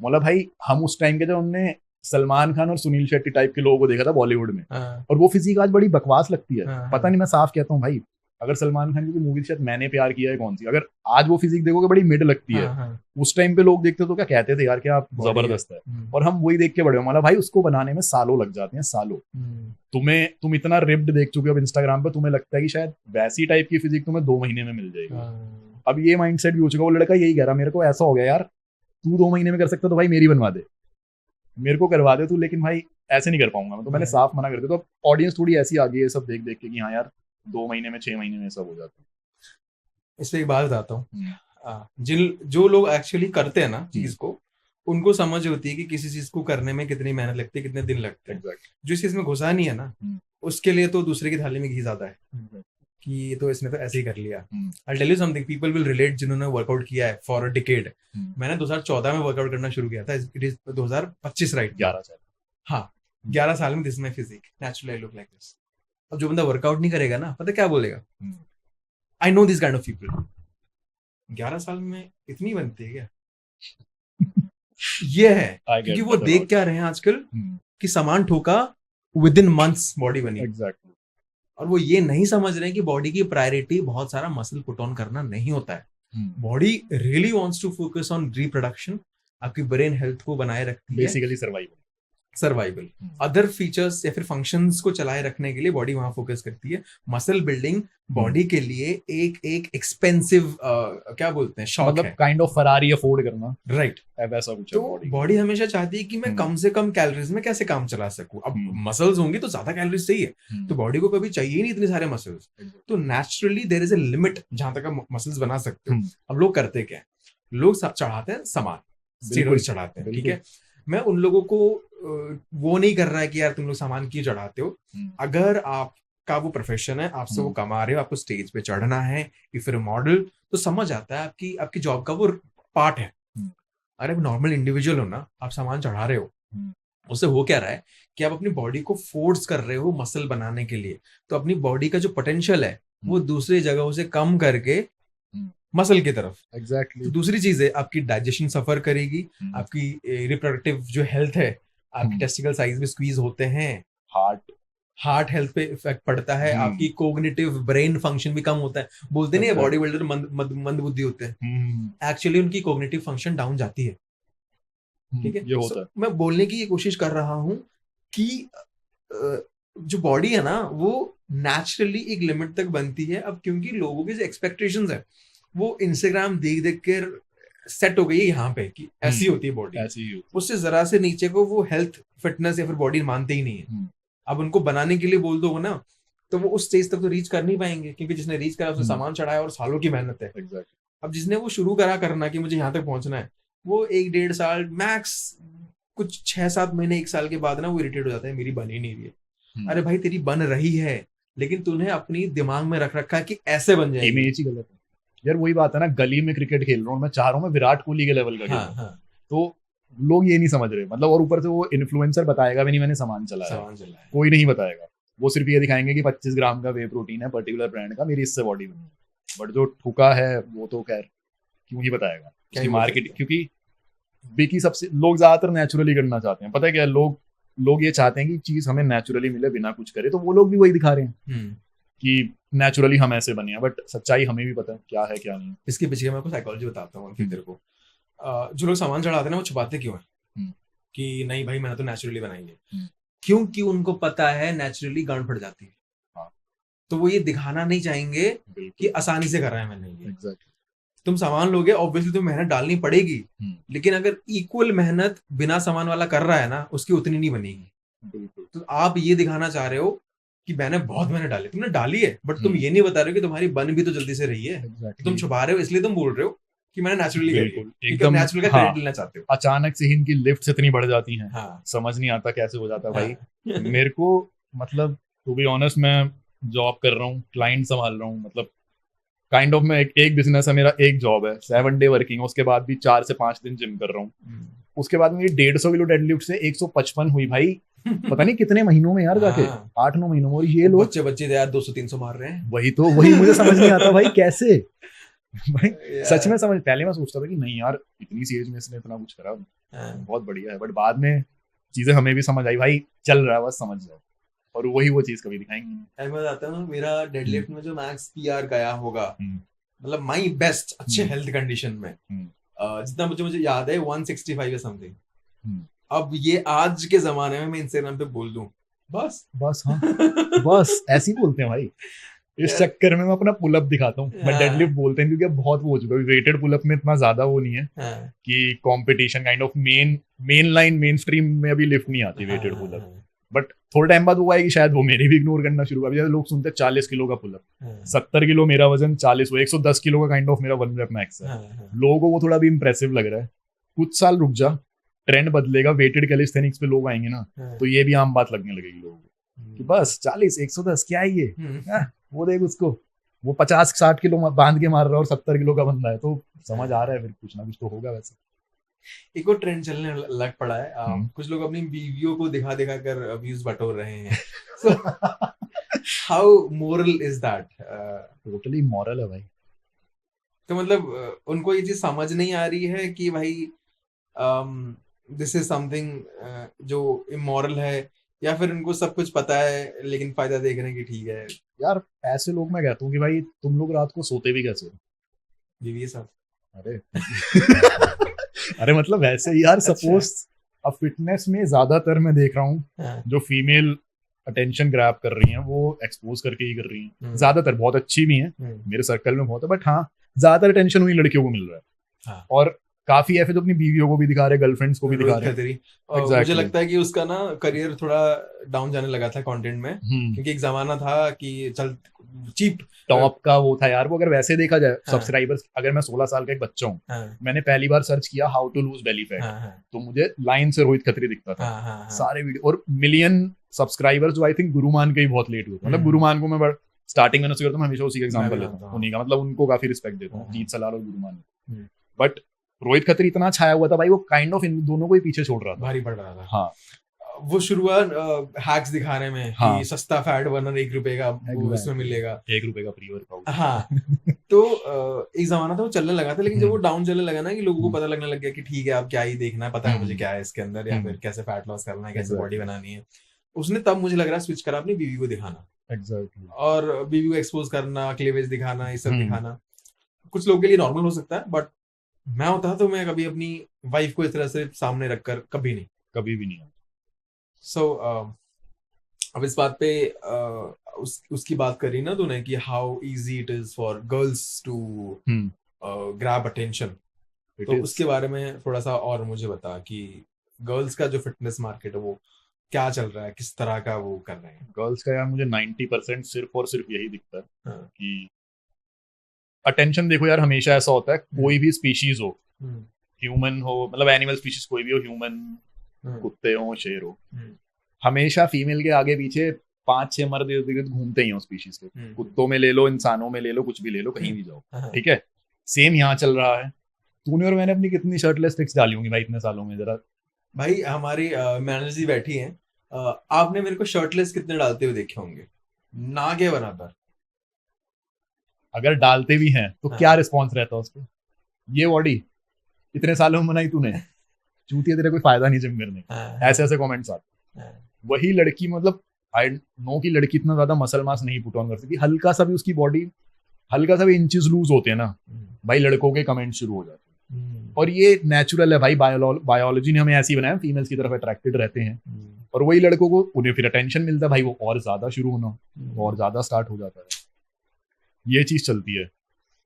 बोला भाई हम उस टाइम के जब हमने सलमान खान और सुनील शेट्टी टाइप के लोगों को देखा था बॉलीवुड में, और वो फिजिक आज बड़ी बकवास लगती है। पता नहीं, मैं साफ कहता हूँ भाई, अगर सलमान खान की मूवी शायद मैंने प्यार किया है कौन सी, अगर आज वो फिजिक देखोगे बड़ी मिड लगती है। उस टाइम पे लोग देखते तो क्या कहते थे यार, क्या आप जबरदस्त है। और हम वही देख के बड़े। मतलब भाई उसको बनाने में सालों लग जाते हैं, सालों। तुम इतना रिप्ड देख चुके हो इंस्टाग्राम पे, तुम्हें लगता है कि शायद वैसी टाइप की फिजिक तुम्हें 2 महीने में मिल जाएगी। अब ये माइंडसेट भी हो चुका। वो लड़का यही कह रहा मेरे को, ऐसा हो गया यार तू 2 महीने में कर सकता तो भाई मेरी बनवा दे, मेरे को करवा दे तू, लेकिन भाई ऐसे नहीं कर पाऊंगा मैं। तो मैंने साफ मना कर दिया। तो ऑडियंस थोड़ी ऐसी आ गई है सब देख देख के कि हाँ यार 2 महीने में 6 महीने में सब हो जाता है। इस पे एक बात बताता हूँ, जो लोग एक्चुअली करते हैं ना चीज को, उनको समझ होती है कि किसी चीज को करने में कितनी मेहनत लगती है, कितने दिन लगते हैं। जो इस चीज में घुसा नहीं है ना, उसके लिए तो दूसरे की थाली में घी ज्यादा है कि तो इसने तो ऐसे ही कर लिया। I'll tell you something, people will relate जिन्होंने वर्कआउट किया है फॉर अ डिकेड। मैंने 2014 में वर्कआउट करना शुरू किया था, इट इज 2025 राइट, 11 साल। हाँ 11 साल में this my physique, naturally I look like this. अब जो बंदा वर्कआउट नहीं करेगा ना, पता क्या बोलेगा, आई know this kind of people, 11 साल में इतनी बनती है क्या? ये है क्योंकि वो देख क्या रहे हैं आजकल कि सामान ठोका, विद इन मंथ्स बॉडी बनी। एग्जैक्टली। और वो ये नहीं समझ रहे हैं कि बॉडी की प्रायोरिटी बहुत सारा मसल पुट ऑन करना नहीं होता है। Body really wants to focus on reproduction, आपकी ब्रेन हेल्थ को बनाए रखती है, बेसिकली सर्वाइवल। अदर फीचर्स या फिर फंक्शंस को चलाए रखने के लिए बॉडी वहां फोकस करती है। मसल बिल्डिंग बॉडी के लिए एक एक्सपेंसिव क्या बोलते हैं, शौक मतलब है, काइंड ऑफ फरारी अफोर्ड करना, राइट। वैसा कुछ है तो बॉडी हमेशा चाहती है कि मैं कम से कम कैलोरीज में कैसे काम चला सकूं। अब मसल्स होंगी तो ज्यादा कैलोरीज चाहिए, तो बॉडी को कभी चाहिए नहीं इतने सारे मसल्स, तो naturally there is a limit जहां तक आप मसल्स बना सकते हो। अब लोग करते क्या है, लोग चढ़ाते हैं सामान, स्टेरॉइड्स चढ़ाते हैं, ठीक है। मैं उन लोगों को वो नहीं कर रहा है कि यार तुम लोग सामान क्यों चढ़ाते हो। अगर आपका वो प्रोफेशन है, आपसे वो कमा रहे हो, आपको स्टेज पे चढ़ना है, इफ यू मॉडल, तो समझ आता है आपकी जॉब का वो पार्ट है। अरे नॉर्मल इंडिविजुअल हो ना, आप सामान चढ़ा रहे हो, उससे हो क्या रहा है कि आप अपनी बॉडी को फोर्स कर रहे हो मसल बनाने के लिए, तो अपनी बॉडी का जो पोटेंशियल है वो दूसरी जगहों से कम करके मसल की तरफ। एग्जैक्टली। दूसरी चीज है, आपकी डाइजेशन सफर करेगी, आपकी रिप्रोडक्टिव जो हेल्थ है, आपकी टेस्टिकल साइज में स्क्वीज होते हैं, हार्ट हेल्थ पे इफेक्ट पड़ता है, आपकी कोग्निटिव ब्रेन फंक्शन भी कम होता है। बोलते नहीं है बॉडी बिल्डर मंद बुद्धि होते हैं, एक्चुअली उनकी कोग्निटिव फंक्शन डाउन जाती है, ठीक है। ये होता है। मैं बोलने की ये कोशिश कर रहा हूँ कि जो बॉडी है ना वो नेचुरली एक लिमिट तक बनती है। अब क्योंकि लोगों की जो एक्सपेक्टेशंस है वो इंस्टाग्राम देख देख कर सेट हो गई है यहाँ पे कि ऐसी होती है बॉडी, उससे जरा से नीचे को वो हेल्थ फिटनेस या फिर बॉडी मानते ही नहीं है। अब उनको बनाने के लिए बोल दो ना, तो वो उस स्टेज तक तो रीच कर नहीं पाएंगे, क्योंकि जिसने रीच करा उसने सामान चढ़ाया और सालों की मेहनत है। अब जिसने वो शुरू करा करना कि मुझे यहाँ तक पहुंचना है, वो 1-1.5 साल मैक्स, कुछ 6-7 महीने 1 साल के बाद ना वो इरिटेट हो जाता है, मेरी बन ही नहीं रही है। अरे भाई तेरी बन रही है, लेकिन तूने अपनी दिमाग में रख रखा है कि ऐसे बन जाएगी। इमेज ही गलत है यार। वही बात है ना, गली में क्रिकेट खेल रहा हूँ मैं, चाह रहा हूँ मैं विराट कोहली के लेवल का खेलूं, तो लोग ये नहीं समझ रहे। मतलब और ऊपर से वो इन्फ्लुएंसर बताएगा भी नहीं मैंने सामान चलाया, कोई नहीं बताएगा। वो सिर्फ ये दिखाएंगे कि 25 ग्राम का वे प्रोटीन है पर्टिकुलर ब्रांड का, मेरी इससे बॉडी बनी। बट जो ठुका है वो तो खैर क्यों ही बताएगा, उसकी मार्केट, क्योंकि बिकी सबसे लोग ज्यादातर नेचुरली करना चाहते हैं। पता है क्या, लोग ये चाहते हैं कि चीज हमें नेचुरली मिले बिना कुछ करे, तो वो लोग भी वही दिखा रहे हैं कि नेचुरली हम ऐसे बने हैं। बट सच्चाई हमें भी पता है क्या है क्या नहीं। इसके पीछे मैं आपको साइकोलॉजी बताता हूँ तेरे को। जो लोग सामान चढ़ाते हैं ना वो छुपाते क्यों है कि नहीं भाई मैंने तो नेचुरली बनाई है, क्योंकि उनको पता है नेचुरली गांड फट जाती है। तो वो ये दिखाना नहीं चाहेंगे कि आसानी से कर रहे हैं मैंने ये। Exactly. तुम सामान लोगे, ऑब्वियसली तुम्हें मेहनत डालनी पड़ेगी, लेकिन अगर इक्वल मेहनत बिना सामान वाला कर रहा है ना, उसकी उतनी नहीं बनेगी। तो आप ये दिखाना चाह रहे हो कि मैंने बहुत मेहनत डाली, तुमने डाली है, बट तुम ये नहीं बता रहे हो कि तुम्हारी बन भी तो जल्दी से रही है। तुम छुपा रहे हो, इसलिए तुम बोल रहे हो कि मैंने नेचुरली एकदम नेचुरल का क्रेडिट लेना चाहते हो। अचानक से ही इनकी लिफ्ट इतनी बढ़ जाती है, समझ नहीं आता कैसे हो जाता है भाई। मेरे को मतलब टू बी ऑनेस्ट, मैं जॉब कर रहा हूँ, क्लाइंट संभाल रहा हूँ, मतलब काइंड ऑफ मैं एक बिजनेस है मेरा, एक जॉब है, 7 डे वर्किंग, उसके बाद भी 4 से 5 दिन जिम कर रहा हूँ। उसके बाद मेरी 150 किलो डेडलिफ्ट से 155 हुई भाई, पता नहीं कितने महीनों में यार, जाके 8-9 महीनों में। और ये लोग बच्चे यार 200-300 मार रहे हैं। वही मुझे समझ नहीं आता भाई कैसे। भाई सच में समझ, पहले मैं सोचता था कि नहीं यार इतनी सी एज में इसने इतना कुछ करा, बहुत बढ़िया है। बट बाद में चीजें हमें भी समझ आई, भाई चल रहा है बस, समझ जाओ। और वही वो चीज कभी दिखाएंगे। मैं बताता हूँ मेरा डेडलिफ्ट में जो मैक्स पीआर गया होगा, मतलब माय बेस्ट अच्छे हेल्थ कंडीशन में, जितना मुझे याद है 165 या समथिंग। अब ये आज के जमाने में मैं इंस्टाग्राम पे बोल दूं बस हाँ बस ऐसे ही बोलते हैं भाई। इस चक्कर में मैं अपना पुलअप दिखाता हूँ, मैं डेडलिफ्ट बोलते हैं क्योंकि अब बहुत वो हो चुका है। वेटेड पुलअप में इतना ज्यादा वो नहीं है कि competition kind of main line main stream में अभी लिफ्ट नहीं आती वेटेड पुलअप। बट थोड़े टाइम बाद वो आएगी शायद, वो मेरे भी इग्नोर करना शुरू कर। जैसे लोग सुनते हैं 40 किलो का पुलअप, 70 किलो मेरा वजन, 40 वो 110 किलो का काइंड ऑफ मेरा 1 रेप मैक्स है। लोगों को वो थोड़ा भी इंप्रेसिव लग रहा है। कुछ साल रुक जा, ट्रेंड बदलेगा, वेटेड कैलिस्थेनिक्स पे लोग आएंगे ना, तो ये भी आम बात लगने लगेगी लोगों को कि बस 40 110 क्या है ये। वो देख उसको, वो 50-60 किलो बांध के मार रहा है और 70 किलो का बंदा है, तो समझ आ रहा है फिर कुछ ना कुछ तो होगा। वैसे एक और ट्रेंड चलने लग पड़ा है, कुछ लोग अपनी बीवियों को दिखा दिखा कर व्यूज बटोर रहे हैं। So, how moral is that? Totally moral है भाई। तो मतलब उनको ये चीज समझ नहीं आ रही है कि भाई दिस इज समथिंग जो इमोरल है, या फिर उनको सब कुछ पता है लेकिन फायदा देख रहे हैं कि ठीक है। यार ऐसे लोग मैं कहता हूँ कि भाई तुम लोग रात को सोते भी कैसे हो? बीवी साहब। अरे अरे मतलब वैसे ही यार, अच्छा। सपोज अब फिटनेस में ज्यादातर मैं देख रहा हूँ हाँ, जो फीमेल अटेंशन ग्रैब कर रही हैं वो एक्सपोज करके ही कर रही हैं। हम्म, ज्यादातर बहुत अच्छी भी हैं, हम्म, मेरे सर्कल में बहुत है, बट हाँ ज्यादातर अटेंशन उन्हीं लड़कियों को मिल रहा है। हाँ। और काफी ऐसे तो अपनी बीवियों को भी दिखा रहे, गर्लफ्रेंड्स को भी दिखा रोहित रहे हैं। खत्री, और मुझे एग्जैक्टली। लगता है कि उसका ना करियर थोड़ा डाउन जाने लगा था कंटेंट में, क्योंकि एक जमाना था कि चल चीप। टॉप का वो था यार वो, अगर वैसे देखा जाए हाँ। सब्सक्राइबर्स, अगर मैं 16 साल का एक बच्चा हूँ, हाँ, मैंने पहली बार सर्च किया how to lose belly fat, हाँ, हाँ, तो मुझे लाइन से रोहित खत्री दिखता था। हाँ, हाँ, हाँ। सारे वीडियो और मिलियन सब्सक्राइबर्स जो आई थिंक गुरुमान के ही बहुत लेट हुए थे। मतलब गुरुमान को मैं स्टार्टिंग में करता हूँ, हमेशा उसी का एग्जांपल लेता हूँ, उन्हीं का, मतलब उनको काफी रिस्पेक्ट देता हूँ, जीत सलाल और गुरुमान। बट रोहित खत्री इतना छाया हुआ था भाई, वो काइंड ऑफ इन दोनों को ही पीछे छोड़ रहा था, भारी पड़ रहा था। हाँ। वो शुरुआत हैक्स दिखाने में हाँ। कि सस्ता फैट बर्नर 1 रुपए का वो उसमें मिलेगा, 1 रुपए का प्री वर्कआउट। हाँ। तो एक जमाना था वो चलने लगा था, लेकिन जब वो डाउन चलने लगा ना कि लोगों को पता लगने लग गया कि ठीक है अब क्या ही देखना है, पता है मुझे क्या है इसके अंदर, या फिर कैसे फैट लॉस करना है, कैसे बॉडी बनानी है, उसने तब मुझे लग रहा है स्विच करा अपनी बीवी को दिखाना। एग्जैक्टली। और बीवी को एक्सपोज करना, क्लीवेज दिखाना, ये सब दिखाना कुछ लोगों के लिए नॉर्मल हो सकता है, बट मैं होता तो मैं कभी अपनी वाइफ को इस तरह से सामने रखकर कभी नहीं, कभी भी नहीं। सो अब इस बात पे उसकी बात करी ना तूने कि how easy it is for girls to grab attention, तो उसके बारे में थोड़ा सा और मुझे बता कि गर्ल्स का जो फिटनेस मार्केट है वो क्या चल रहा है, किस तरह का वो कर रहे हैं गर्ल्स का। यार मुझे 90% सिर्फ और सिर्फ यही दिखता है हाँ। कि अटेंशन देखो यार, हमेशा ऐसा होता है कोई भी स्पीशीज हो, ह्यूमन हो, मतलब एनिमल स्पीशीज कोई भी हो, ह्यूमन, कुत्ते हो, शेर हो, हमेशा फीमेल के आगे पीछे 5-6 मर्द इर्द गिर्द घूमते ही हो स्पीशीज के। कुत्तों में ले लो, इंसानों में ले लो, कुछ भी ले लो, कहीं भी जाओ, ठीक है। सेम यहाँ चल रहा है। तूने और मैंने अपनी कितनी शर्टलेस पिक्स डाली होंगी भाई इतने सालों में, जरा भाई हमारी मैनेजर जी बैठी हैं, आपने मेरे को शर्टलेस कितने डालते हुए देखे होंगे, ना के बराबर। अगर डालते भी हैं तो क्या रिस्पॉन्स रहता है उसको, ये बॉडी इतने सालों में बनाई तूने, चूतिया, तेरे कोई फायदा नहीं जिम करने का, ऐसे ऐसे कमेंट्स आते। वही लड़की, मतलब आई नो कि लड़की इतना ज्यादा मसल मास नहीं पुट ऑन कर सकती, हल्का सा भी उसकी बॉडी, हल्का सा भी इंचेस लूज होते हैं ना भाई, लड़कों के कमेंट शुरू हो जाते हैं। और ये नेचुरल है भाई, बायोलॉजी ने हमें ऐसे ही बनाया, फीमेल्स की तरफ अट्रैक्टेड रहते हैं, और वही लड़कों को, उन्हें फिर अटेंशन मिलता है भाई, वो और ज्यादा शुरू होना, और ज्यादा स्टार्ट हो जाता है, ये चीज चलती है।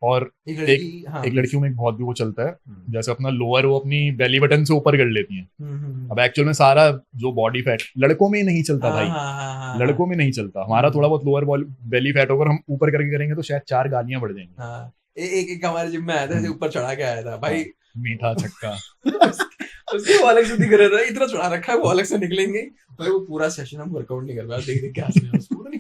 और एक लड़कियों में एक बहुत भी वो चलता है, जैसे अपना लोअर वो अपनी बेली बटन से ऊपर कर लेती हैं। अब एक्चुअल में सारा जो बॉडी फैट लड़कों में ही नहीं चलता भाई, लड़कों में नहीं चलता। हमारा थोड़ा बहुत लोअर बेली फैट होकर हम ऊपर करके करेंगे तो शायद 4 गालियां बढ़ जाएंगी। एक हमारे जिम में आया था, ऊपर चढ़ा के आया था भाई, मीठा छक्का उसके वो अलग से दिख रहा था, इतना चढ़ा रखा है, वो अलग से निकलेंगे भाई, वो पूरा सेशन हम वर्कआउट नहीं कर पाए, देख देख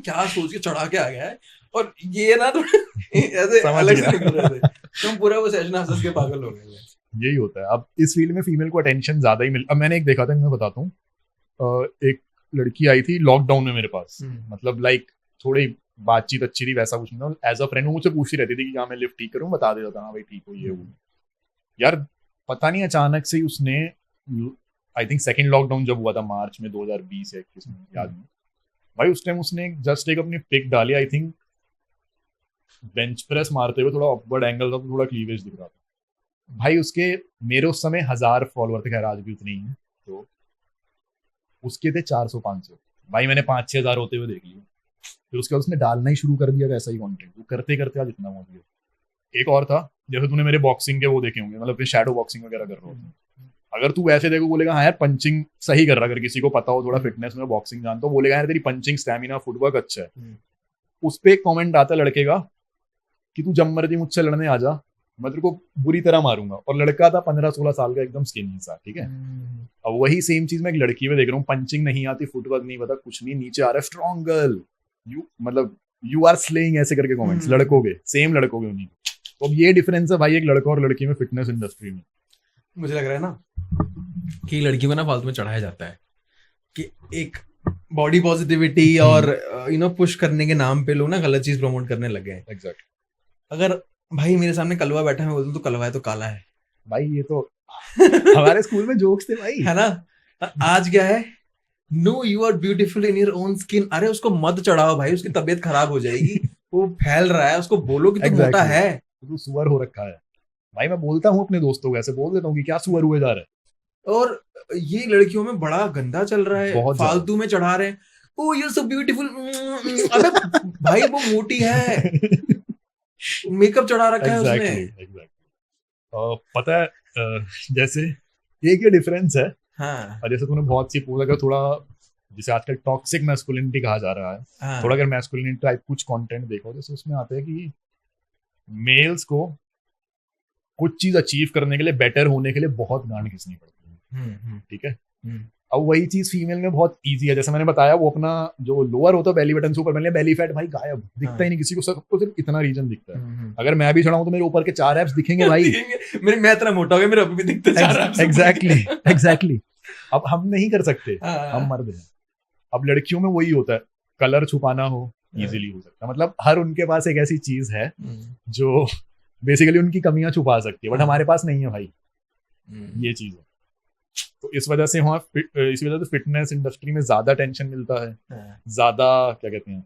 क्या सोच के चढ़ा के आ गया है, और ये ना तो ऐसे अलग से निकल रहे थे, तो हम पूरा वो सेशन हंस के पागल हो गए। यही होता है। अब इस फील्ड में फीमेल को अटेंशन ज्यादा ही मिल, अब मैंने एक देखा था, मैं बताता हूँ, एक लड़की आई थी लॉकडाउन में मेरे पास, मतलब लाइक थोड़ी बातचीत अच्छी थी, वैसा कुछ नहीं, एज अ फ्रेंड वो मुझसे पूछती रहती थी कि हाँ मैं लिफ्ट ठीक करूँ, बता देता था हाँ भाई ठीक हो, ये वो। यार पता नहीं अचानक से उसने, आई थिंक सेकंड लॉकडाउन जब हुआ था मार्च में 2020 या 21 में, याद नहीं भाई, उस टाइम उसने जस्ट एक अपनी पिक डाली, आई थिंक बेंच प्रेस मारते हुए, थोड़ा अपवर्ड एंगल था, थोड़ा क्लीवेज दिख रहा था भाई उसके। मेरे उस समय 1000 फॉलोअर थे, खैर आज भी उतने ही हैं, तो उसके थे 400-500 भाई, मैंने 5-6 हज़ार होते हुए देख लिया। फिर उसके बाद उसने डालना ही शुरू कर दिया ऐसा ही कंटेंट, वो करते करते आज इतना हो गया। एक और था, जैसे तूने मेरे बॉक्सिंग के वो देखे होंगे, मतलब शैडो बॉक्सिंग वगैरह कर रहा होता, अगर तू वैसे देखो बोलेगा हाँ यार पंचिंग सही कर रहा, अगर किसी को पता हो थोड़ा फिटनेस में बॉक्सिंग जानता हो, बोलेगा यार तेरी पंचिंग स्टैमिना फुटवर्क अच्छा है। उस पे एक कमेंट आता लड़के का कि तू जब मर्जी मुझसे लड़ने आ जा, मैं तेरे को बुरी तरह मारूंगा, और लड़का था 15-16 साल का, एकदम स्किनी सा, ठीक है। अब वही सेम चीज मैं एक लड़की में देख रहा हूँ, पंचिंग नहीं आती, फुटवर्क नहीं पता, कुछ नहीं, नीचे आ रहा है स्ट्रॉन्ग गर्ल, यू मतलब यू आर स्लेइंग, ऐसे करके कमेंट्स लड़कों के, सेम लड़कों के उन्हीं। तो अब ये डिफरेंस है भाई एक लड़का और लड़की में फिटनेस इंडस्ट्री में। मुझे लग रहा है ना कि लड़कियों को ना फालतू में चढ़ाया जाता है कि एक बॉडी पॉजिटिविटी और पुश करने के नाम पे लोग ना गलत चीज प्रमोट करने लग गए हैं। एग्जैक्ट। अगर भाई मेरे सामने कलवा बैठा है, मैं बोलूं तो कलवा है तो काला है भाई, ये तो हमारे स्कूल में जोक्स थे भाई, है ना। आज क्या है, no you are beautiful in your own skin. अरे उसको मत चढ़ाओ भाई, उसकी तबीयत खराब हो जाएगी, वो फैल रहा है, उसको बोलो कि तू मोटा है, तू सुअर हो रखा है भाई। मैं बोलता हूँ अपने दोस्तों को, ऐसे बोल देता हूँ कि क्या सुअर हुए जा रहा है। और ये लड़कियों में बड़ा गंदा चल रहा है, बहुत ज्यादा। फालतू में चढ़ा रहे हैं, ओ यू सो ब्यूटीफुल। अबे भाई वो मोटी है, मेकअप चढ़ा रखा है उसने। एग्जैक्टली। पता है जैसे एक ये डिफरेंस है। हाँ और जैसे तूने बहुत सी पूछा, अगर थोड़ा जिसे आजकल टॉक्सिक मैस्कुलिनिटी कहा जा रहा है, हाँ थोड़ा अगर मैस्कुलिनिटी टाइप कुछ कंटेंट देखो, जैसे उसमें आता है कि मेल्स को कुछ चीज अचीव करने के लिए, बेटर होने के लिए बहुत गांड खींचनी पड़ती है, ठीक है। अब वही चीज फीमेल में बहुत इजी है। जैसे मैंने बताया, वो अपना जो लोअर होता है बेली बटन से ऊपर, मैंने बेली फैट भाई गायब, दिखता ही नहीं किसी को, सबको सिर्फ इतना रीजन दिखता है। अगर मैं भी चढ़ाऊं तो मेरे ऊपर के 4 एब्स दिखेंगे भाई। मैं इतना मोटा हो गया, मेरे अभी भी दिखते 4 एब्स। एग्जैक्टली। अब हम नहीं कर सकते, हम मर्द हैं। अब लड़कियों में वही होता है, कलर छुपाना हो इजीली हो सकता है, मतलब हर उनके पास एक ऐसी चीज है जो बेसिकली उनकी कमियां छुपा सकती है, बट हमारे पास नहीं है भाई, ये चीज है। तो इस वजह से इसी वजह से फिटनेस इंडस्ट्री में ज्यादा टेंशन मिलता है, ज्यादा क्या कहते हैं,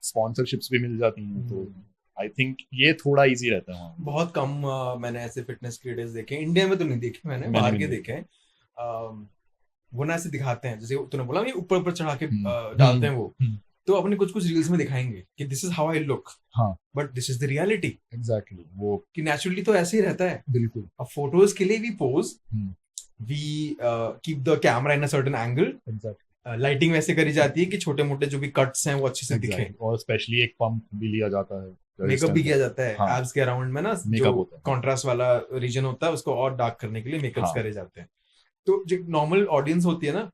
स्पॉन्सरशिप्स भी मिल जाती हैं। तो आई थिंक ये थोड़ा इजी रहता है वहाँ। बहुत कम मैंने ऐसे फिटनेस क्रिएटर्स देखे, इंडिया में तो नहीं देखे मैंने, बाहर के देखे हैं। वो ना ऐसे दिखाते हैं, जैसे तूने बोला ये ऊपर ऊपर चढ़ा के डालते हैं वो, तो अपने कुछ कुछ रील्स में दिखाएंगे कि this is how I look, but this is the reality. Exactly, वो कि नेचुरली तो ऐसे ही रहता है। बिल्कुल। अब फोटोज के लिए we pose, we keep the camera in a certain angle, lighting वैसे करी जाती है कि छोटे मोटे जो भी कट्स हैं वो अच्छे से दिखें, और स्पेशली एक पंप भी लिया जाता है, मेकअप भी किया जाता है एब्स के अराउंड में ना, जो कॉन्ट्रास्ट वाला रीजन होता है उसको और डार्क करने के लिए मेकअप्स करे जाते हैं। तो जो नॉर्मल ऑडियंस होती है ना,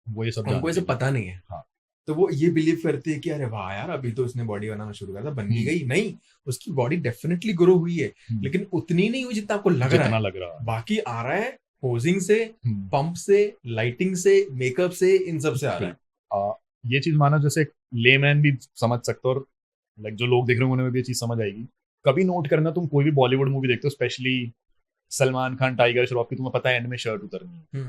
वो ये सब उनको ऐसे पता नहीं है। तो वो ये बिलीव करती है कि अरे वाह यार, अभी तो उसने बॉडी बनाना शुरू करा था, बन भी गई। नहीं, उसकी बॉडी डेफिनेटली ग्रो हुई है, लेकिन उतनी नहीं हुई जितना आपको लग रहा है। बाकी आ रहा है पोजिंग से, पंप से, लाइटिंग से, मेकअप से, इन सब से आ रहा है। ये चीज माना जैसे लेमैन भी समझ सकते हो, और लाइक जो लोग देख रहे होंगे उन्हें भी ये चीज समझ आएगी। कभी नोट करना, तुम कोई भी बॉलीवुड मूवी देखते हो, स्पेशली सलमान खान, टाइगर श्रॉफ की, तुम्हें पता है एंड में शर्ट उतरनी है।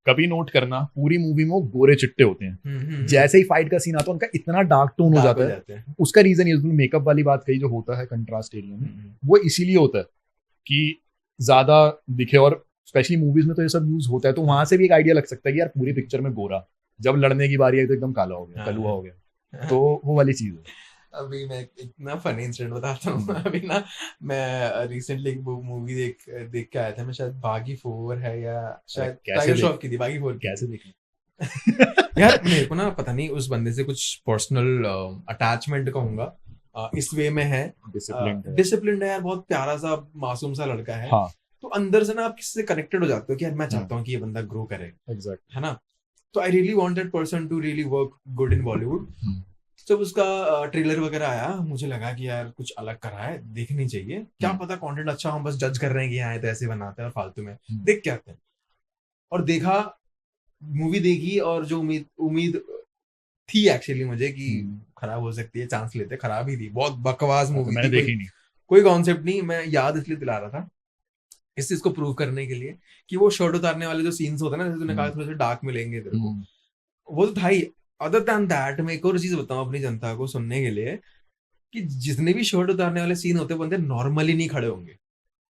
कभी नोट करना, पूरी मूवी में वो गोरे चिट्टे होते हैं, जैसे ही फाइट का सीन आता है उनका इतना डार्क टोन हो जाता है। उसका रीजन ये, मेकअप वाली बात कही जो होता है कंट्रास्ट एरिया में, वो इसीलिए होता है कि ज्यादा दिखे, और स्पेशली मूवीज में तो ये सब यूज होता है। तो वहां से भी एक आइडिया लग सकता है कि यार पूरी पिक्चर में गोरा, जब लड़ने की बारी आई तो एकदम काला हो गया, कलुआ हो गया। तो वो वाली चीज है। अभी मैं एक ना फनी इंसिडेंट बताता हूँ। अभी ना मैं रिसेंटली एक मूवी देख के आया था, मैं शायद बागी 4 है या शायद टाइगर श्रॉफ की थी, बागी 4 कैसे देखी यार मेरे को ना पता नहीं, उस बंदे से कुछ पर्सनल अटैचमेंट कहूंगा, इस वे में है, डिसिप्लिन्ड है यार, बहुत प्यारा सा मासूम सा लड़का है। तो अंदर से ना आप किसी से कनेक्टेड हो जाते हो कि यार मैं चाहता हूँ कि ये बंदा ग्रो करे, है ना। तो I really want that person to really work good in Bollywood. जब उसका ट्रेलर वगैरह आया, मुझे लगा कि यार कुछ अलग कर रहा है, देखनी चाहिए, क्या पता कंटेंट अच्छा, हम बस जज कर रहे हैं कि यहाँ तो ऐसे बनाते हैं और फालतू में देख के आते हैं। और देखा, मूवी देखी, और जो उम्मीद थी एक्चुअली मुझे कि खराब हो सकती है, चांस लेते, खराब ही थी, बहुत बकवास मूवी थी, देखी नहीं, कोई कॉन्सेप्ट नहीं। मैं याद इसलिए दिला रहा था, इस चीज को प्रूव करने के लिए कि वो शर्ट उतारने वाले जो सीन्स होते हैं ना, जैसे तूने कहा थोड़े से डार्क मिलेंगे तेरे को, वो तो था ही। अदर देन दैट, मैं एक और चीज बताऊं अपनी जनता को सुनने के लिए, कि जितने भी शर्ट उतारने वाले सीन होते हैं, बंदे नॉर्मली नहीं खड़े होंगे,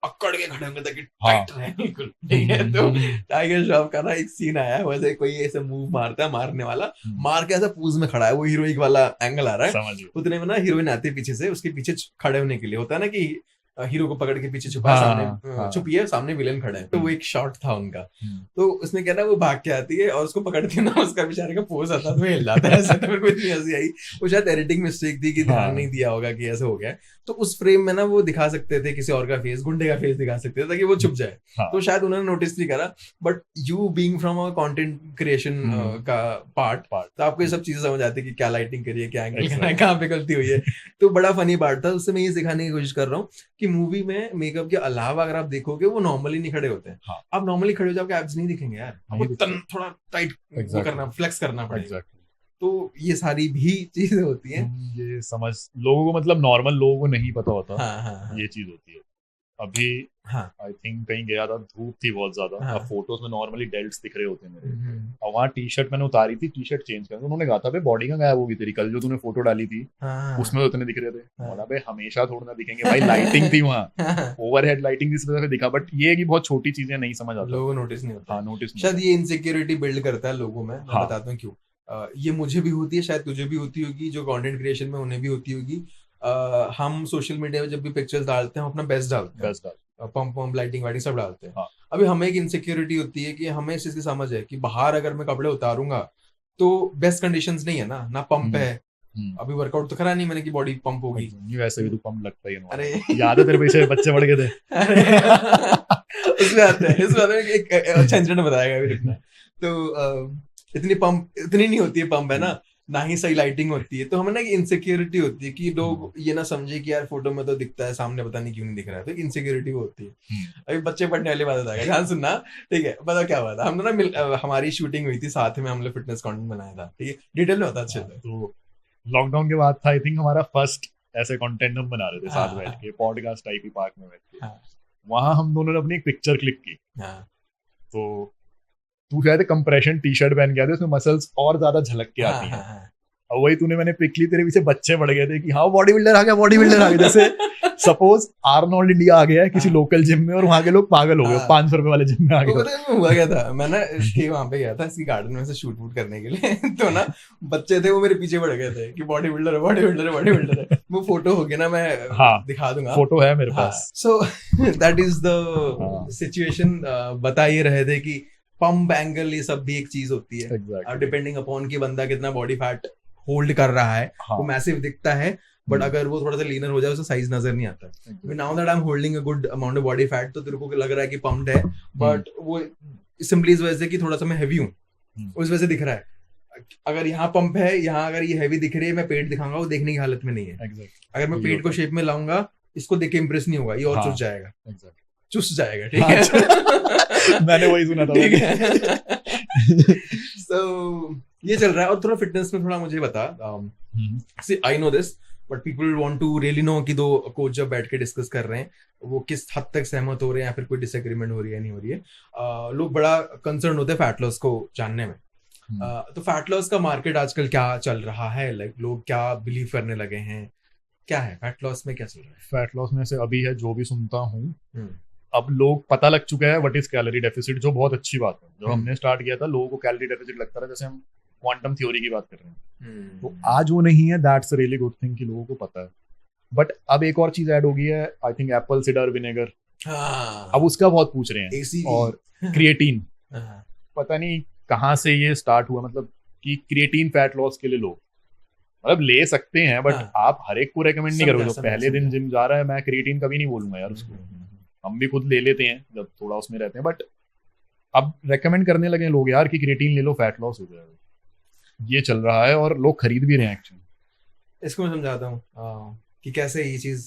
अकड़ के खड़े होंगे ताकि टाइट रहे बिल्कुल, ठीक है। तो टाइगर श्रॉफ का ना एक सीन आया है, वैसे कोई ऐसे मूव मारता है, मारने वाला मार के ऐसा पूज में खड़ा है, वो हीरोइक वाला एंगल आ रहा है, उतने में ना हीरोइन आती है पीछे से, उसके पीछे खड़े होने के लिए होता है ना कि हीरो को पकड़ के पीछे छुपा, सामने छुपी है, सामने विलेन खड़ा है। तो वो एक शॉट था उनका, तो उसमें क्या ना, वो भाग के आती है और उसको पकड़ती है ना, उसका बेचारे का पोज आता है तो हिल जाता है ऐसे। तो मेरे को इतनी हंसी आई, वो शायद एडिटिंग मिस्टेक थी कि ध्यान नहीं दिया होगा कि ऐसे हो गया। तो उस फ्रेम में ना वो दिखा सकते थे किसी और का फेस, गुंडे का फेस दिखा सकते थे ताकि वो छुप जाए। तो शायद उन्होंने नोटिस नहीं करा, but you being from a content creation का पार्ट, तो आपको ये सब चीजें समझ आती है कि क्या लाइटिंग करी है, क्या एंगल करना है, कहाँ पे गलती हुई है। तो बड़ा फनी पार्ट था, उससे मैं ये सिखाने की कोशिश कर रहा हूँ कि मूवी में मेकअप के अलावा अगर आप देखोगे, वो नॉर्मली नहीं खड़े होते हैं। आप नॉर्मली खड़े हो जाओ, एब्स नहीं दिखेंगे यार, आपको थोड़ा टाइट करना, फ्लेक्स करना पड़ेगा। तो ये सारी भी चीजें होती हैं, ये समझ लोगों को, मतलब नॉर्मल लोगों को नहीं पता होता। ये चीज होती है। अभी हाँ आई थिंक कहीं गया था, धूप थी बहुत ज्यादा। हाँ। अब फोटोज में नॉर्मली डेल्ट्स दिख रहे होते हैं मेरे, हम्म, और वहाँ टी शर्ट मैंने उतारी थी, टी शर्ट चेंज कर, उन्होंने कहा था बे बॉडी का गायब होगी तेरी, कल जो तूने फोटो डाली थी हाँ उसमें तो इतने दिख रहे थे। हाँ। बोला बे हमेशा थोड़ा ना दिखेंगे भाई, लाइटिंग थी वहाँ, ओवरहेड लाइटिंग इस वजह से दिखा। बट ये है कि बहुत छोटी चीजें नहीं समझ आता, लोगों को नोटिस नहीं होता हाँ है। नोटिस नहीं शायद होता। ये इनसिक्योरिटी बिल्ड करता है लोगों में। मैं हाँ बताता हूँ क्यों। ये मुझे भी होती है, शायद तुझे भी होती होगी, जो कंटेंट क्रिएशन में उन्हें भी होती होगी। हम सोशल मीडिया में जब भी पिक्चर्स डालते हैं हम अपना बेस्ट डालते हैं, बेस्ट डाल, पंप पंप लाइटिंग वाइटिंग सब डालते हैं। हाँ अभी हमें एक इनसिक्योरिटी होती है कि हमें इस चीज की समझ है कि बाहर अगर मैं कपड़े उतारूंगा तो बेस्ट कंडीशंस नहीं है ना पंप है। अभी वर्कआउट तो करा नहीं मैंने कि बॉडी पंप होगी। नहीं, वैसे भी तू पंप लगता ही है। अरे याद है तेरे पीछे बच्चे बढ़ गए थे? अरे उसमें आते हैं, इसमें आता है कि एक अच्छा इंसिडेंट बताएगा अभी रुकना। तो इतनी नहीं होती है पंप, है ना, ना ही सही लाइटिंग होती है, तो हमें ना एक इनसिक्योरिटी होती है कि लोग ये ना समझे कि यार फोटो में तो दिखता है, सामने पता नहीं क्यों नहीं दिख रहा है, तो इनसिक्योरिटी होती है। अभी बच्चे पढ़ने वाली बात बताएगा, ध्यान सुनना, ठीक है। पता क्या बात है, हम लोग ना हमारी शूटिंग हुई थी साथ में, हम लोग फिटनेस कंटेंट बनाया था, ठीक है, डिटेल में होता अच्छे से। तो लॉकडाउन के बाद था आई थिंक हमारा फर्स्ट ऐसे कंटेंट हम बना रहे थे साथ बैठ के, पॉडकास्ट टाइप ही पार्क में बैठ के। वहां हम दोनों ने अपनी एक पिक्चर क्लिक की। तो तू शायद कंप्रेशन टी शर्ट पहन गया था, उसमें मसल्स और ज्यादा झलक के आती हैं। और वही तूने, मैंने पिक ली, तेरे पीछे बच्चे बढ़ गए थे कि हाँ बॉडी बिल्डर आ गया, बॉडी बिल्डर आ गया। जैसे सपोज आर्नोल्ड इंडिया आ गया है किसी लोकल जिम में और वहां के लोग पागल हो गए, 500 रुपए वाले जिम में आ गए। हुआ क्या था, मैं ना इसके वहां पे गया था, इसकी गार्डन में से शूट वूट करने के लिए। तो ना बच्चे थे वो मेरे पीछे पड़ गए थे कि बॉडी बिल्डर है, बॉडी बिल्डर है, बॉडी बिल्डर है। वो फोटो होगी ना, मैं दिखा दूंगा, फोटो है मेरे पास। So that is the situation. बता ये रहे थे कि पंप एंगल ये सब भी एक चीज होती है, डिपेंडिंग अपॉन कि बंदा कितना बॉडी फैट होल्ड कर रहा है। वो मैसिव दिखता है, बट अगर वो थोड़ा सा लीनर हो जाए उसका साइज नजर नहीं आता। Now that I am holding a good amount of body fat, तो तेरे को लग रहा है कि पम्प्ड है, बट वो सिंपली इस वजह से कि थोड़ा सा मैं हैवी हूँ, उस वजह से दिख रहा है। अगर यहाँ पंप है, यहाँ अगर ये हैवी दिख रही है, मैं पेट दिखाऊंगा, वो देखने की हालत में नहीं है। अगर मैं पेट को शेप में लाऊंगा, इसको देख के इंप्रेस नहीं होगा, ये और चुस जाएगा, चुस जाएगा, ठीक है। मैंने वही सुना था, ठीक है। So ये चल रहा है। और थोड़ा फिटनेस में थोड़ा मुझे बता, I know this but people want to really know कि दो कोच जब बैठ के डिस्कस कर रहे हैं वो किस हद तक सहमत हो रहे हैं या फिर कोई डिसएग्रीमेंट हो रही है नहीं हो रही है। लोग बड़ा कंसर्न होते हैं फैट लॉस को जानने में। तो फैट लॉस का मार्केट आजकल क्या चल रहा है, लाइक लोग क्या बिलीव करने लगे हैं, क्या है फैट लॉस में, क्या चल रहा है? फैट लॉस में से अभी है जो भी सुनता हूँ, अब लोग पता लग चुका है व्हाट इज कैलोरी डेफिसिट, जो बहुत अच्छी बात है। जब हमने स्टार्ट किया था लोगों को कैलोरी डेफिसिट लगता था जैसे हम क्वांटम थ्योरी की बात कर रहे हैं, तो आज वो नहीं है। That's a really good thing कि लोगों को पता है। बट अब एक और चीज ऐड हो गई है, I think Apple cider vinegar, अब उसका बहुत पूछ रहे हैं। और क्रिएटिन, पता नहीं कहाँ से ये स्टार्ट हुआ, मतलब कि क्रिएटिन फैट लॉस के लिए लोग मतलब ले सकते हैं, बट आप हर एक को रेकमेंड नहीं करोगे। जो पहले दिन जिम जा रहा है, मैं क्रिएटिन कभी नहीं बोलूंगा यार उसको, हम भी खुद ले लेते हैं जब थोड़ा उसमें रहते हैं, बट अब रेकमेंड करने लगे लोग यार कि क्रिएटिन ले लो फैट लॉस हो जाएगा। ये चल रहा है और लोग खरीद भी रहे हैं एक्चुअली। इसको मैं समझाता हूँ कि कैसे ये चीज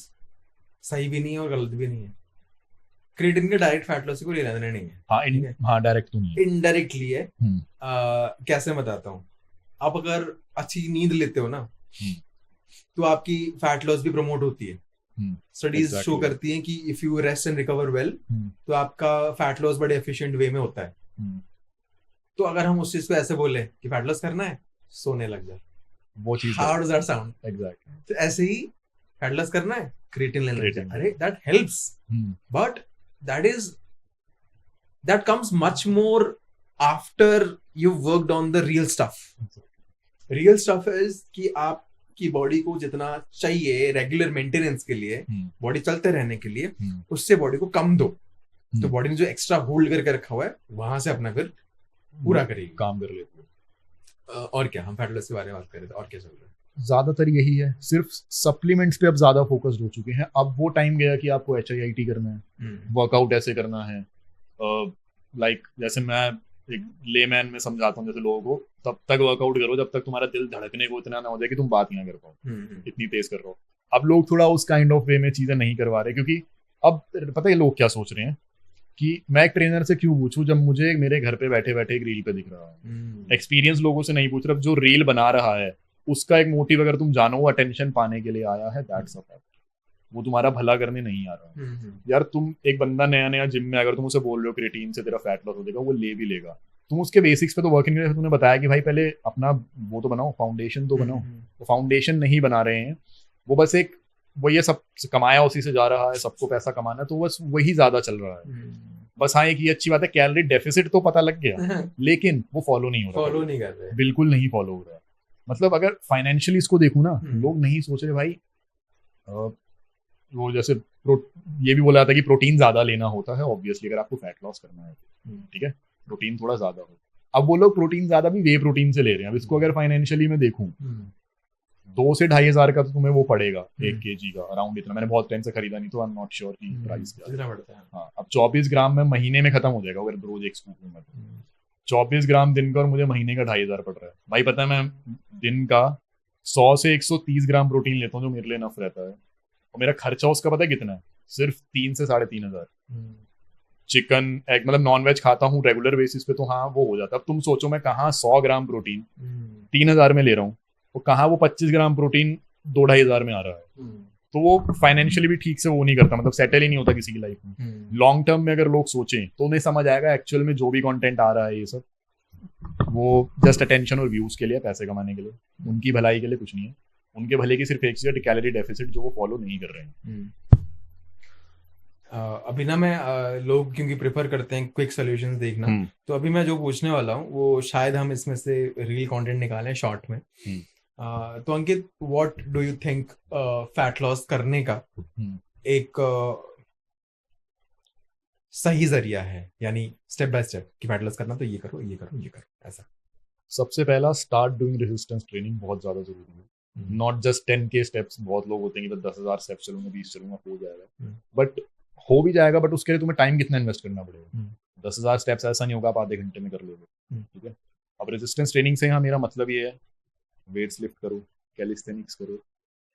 सही भी नहीं है और गलत भी नहीं है। क्रिएटिन के डायरेक्ट फैट लॉस को ले लेना नहीं है, हाँ डायरेक्ट तो नहीं है, इनडायरेक्टली है। कैसे बताता हूँ, आप अगर अच्छी नींद लेते हो ना तो आपकी फैट लॉस भी प्रमोट होती है। स्टडीज शो करती हैं कि if you rest and recover well तो आपका फैट लॉस बड़े एफिशिएंट वे में होता है। तो अगर हम उस चीज को ऐसे बोले कि फैट लॉस करना है, सोने लग जाए, वो चीज how does that sound? Exactly. तो ऐसे ही फैट लॉस करना है, क्रिएटिन लेना है, अरे that helps, but that comes much more after you worked on the real stuff. Real stuff is कि आपकी बॉडी को जितना चाहिए रेगुलर मेंटेनेंस के लिए, बॉडी चलते रहने के लिए, उससे बॉडी को कम दो, तो बॉडी ने जो एक्स्ट्रा होल्ड करके रखा हुआ है वहां से अपना फिर पूरा करेगी, काम कर लेती है। और क्या, हम फैट लॉस के बारे में बात कर रहे थे, और क्या चल रहा है? ज्यादातर यही है, सिर्फ सप्लीमेंट्स पे अब ज्यादा फोकस्ड हो चुके हैं। अब वो टाइम गया कि आपको HIIT करना है, वर्कआउट ऐसे करना है, लाइक जैसे मैं एक लेमैन में समझाता हूँ जैसे लोगों को, तब तक वर्कआउट करो जब तक तुम्हारा दिल धड़कने को इतना ना हो जाए कि तुम बात ही ना कर पाओ, इतनी तेज कर रहे हो। अब लोग थोड़ा उस काइंड ऑफ वे में चीजें नहीं करवा रहे, क्योंकि अब पता है लोग क्या सोच रहे हैं कि मैं एक ट्रेनर से क्यों पूछूं जब मुझे मेरे घर पे बैठे बैठे एक रील पे दिख रहा है। एक्सपीरियंस लोगों से नहीं पूछ रहा, जो रील बना रहा है उसका एक मोटिव अगर तुम जानो वो अटेंशन पाने के लिए आया है, दैट्स अ फैक्ट। वो तुम्हारा भला करने नहीं आ रहा है। यार तुम एक बंदा नया नया जिम में अगर तुम उसे बोल रहे हो क्रिएटिन से तेरा फैट लॉस हो जाएगा, वो ले भी लेगा। तुम उसके बेसिक्स पे तो वर्क नहीं, तुमने बताया कि भाई पहले अपना वो तो बनाओ, फाउंडेशन तो बनाओ। वो फाउंडेशन नहीं बना रहे हैं, वो बस एक वो ये सब कमाया उसी से जा रहा है, सबको पैसा कमाना है, तो बस वही ज्यादा चल रहा है। बस हाँ, एक ये अच्छी बात है, कैलोरी डेफिसिट तो पता लग गया लेकिन वो फॉलो नहीं हो रहा, फॉलो नहीं कर रहे, बिल्कुल नहीं फॉलो हो रहा है। मतलब अगर फाइनेंशियली इसको देखूं ना, लोग नहीं सोच रहे भाई वो जैसे ये भी बोला जाता है कि प्रोटीन ज्यादा लेना होता है ऑब्वियसली अगर आपको फैट लॉस करना है, ठीक है, प्रोटीन थोड़ा ज्यादा हो। अब वो लोग प्रोटीन ज्यादा भी वे प्रोटीन से ले रहे हैं। अब इसको अगर फाइनेंशियली मैं देखूं, 2 से 2,500 का तो तुम्हें वो पड़ेगा 1 kg का, अराउंड इतना। मैंने बहुत टाइम से खरीदा नहीं तो आई एम नॉट श्योर की प्राइस क्या है। हाँ, अब 24 ग्राम में महीने में खत्म हो जाएगा अगर रोज एक स्कूप में। 24 ग्राम दिन का और मुझे महीने का 2,500 पड़ रहा है भाई। पता है मैं दिन का 100 से 130 ग्राम प्रोटीन लेता हूँ जो मेरे लिए नफ रहता है, और मेरा खर्चा उसका पता है कितना है, सिर्फ 3 से 3,500। चिकन एग मतलब नॉन वेज खाता हूँ रेगुलर बेसिस पे, तो हाँ वो हो जाता है। अब तुम सोचो मैं कहाँ 100 ग्राम प्रोटीन 3,000 में ले रहा हूँ, और कहाँ वो 25 ग्राम प्रोटीन 2-2,500 में आ रहा है। तो वो फाइनेंशियली भी ठीक से वो नहीं करता, मतलब सेटल ही नहीं होता किसी की लाइफ में। लॉन्ग टर्म में अगर लोग सोचें तो उन्हें समझ आएगा एक्चुअल में जो भी कंटेंट आ रहा है ये सब वो जस्ट अटेंशन और व्यूज के लिए, पैसे कमाने के लिए, उनकी भलाई के लिए कुछ नहीं है। उनके भले की सिर्फ एक चीज है, कैलोरी डेफिसिट, जो वो फॉलो नहीं कर रहे हैं। अभी ना मैं लोग क्योंकि प्रेफर करते हैं क्विक सॉल्यूशंस देखना, तो अभी मैं जो पूछने वाला हूँ वो शायद हम इसमें से रील कंटेंट निकालें शॉर्ट में। तो Ankit, what do you think fat loss करने का एक सही जरिया है, यानी स्टेप बाय स्टेप कि फैट लॉस करना तो ये करो ये करो ये करो ऐसा? सबसे पहला, स्टार्ट डूइंग रेजिस्टेंस ट्रेनिंग बहुत ज्यादा जरूरी है। Not just 10K steps. बहुत लोग होते हैं कि 10,000 स्टेप्स चलूंगा, 20 चलूंगा, हो जाएगा, बट हो भी जाएगा, बट उसके लिए तुम्हें टाइम कितना इन्वेस्ट करना पड़ेगा। 10,000 स्टेप्स ऐसा नहीं होगा आप आधे घंटे में कर लोगे, ठीक है। अब रेजिस्टेंस ट्रेनिंग से यहाँ मेरा मतलब ये है, वेट्स लिफ्ट करो, कैलिस्थेनिक्स करो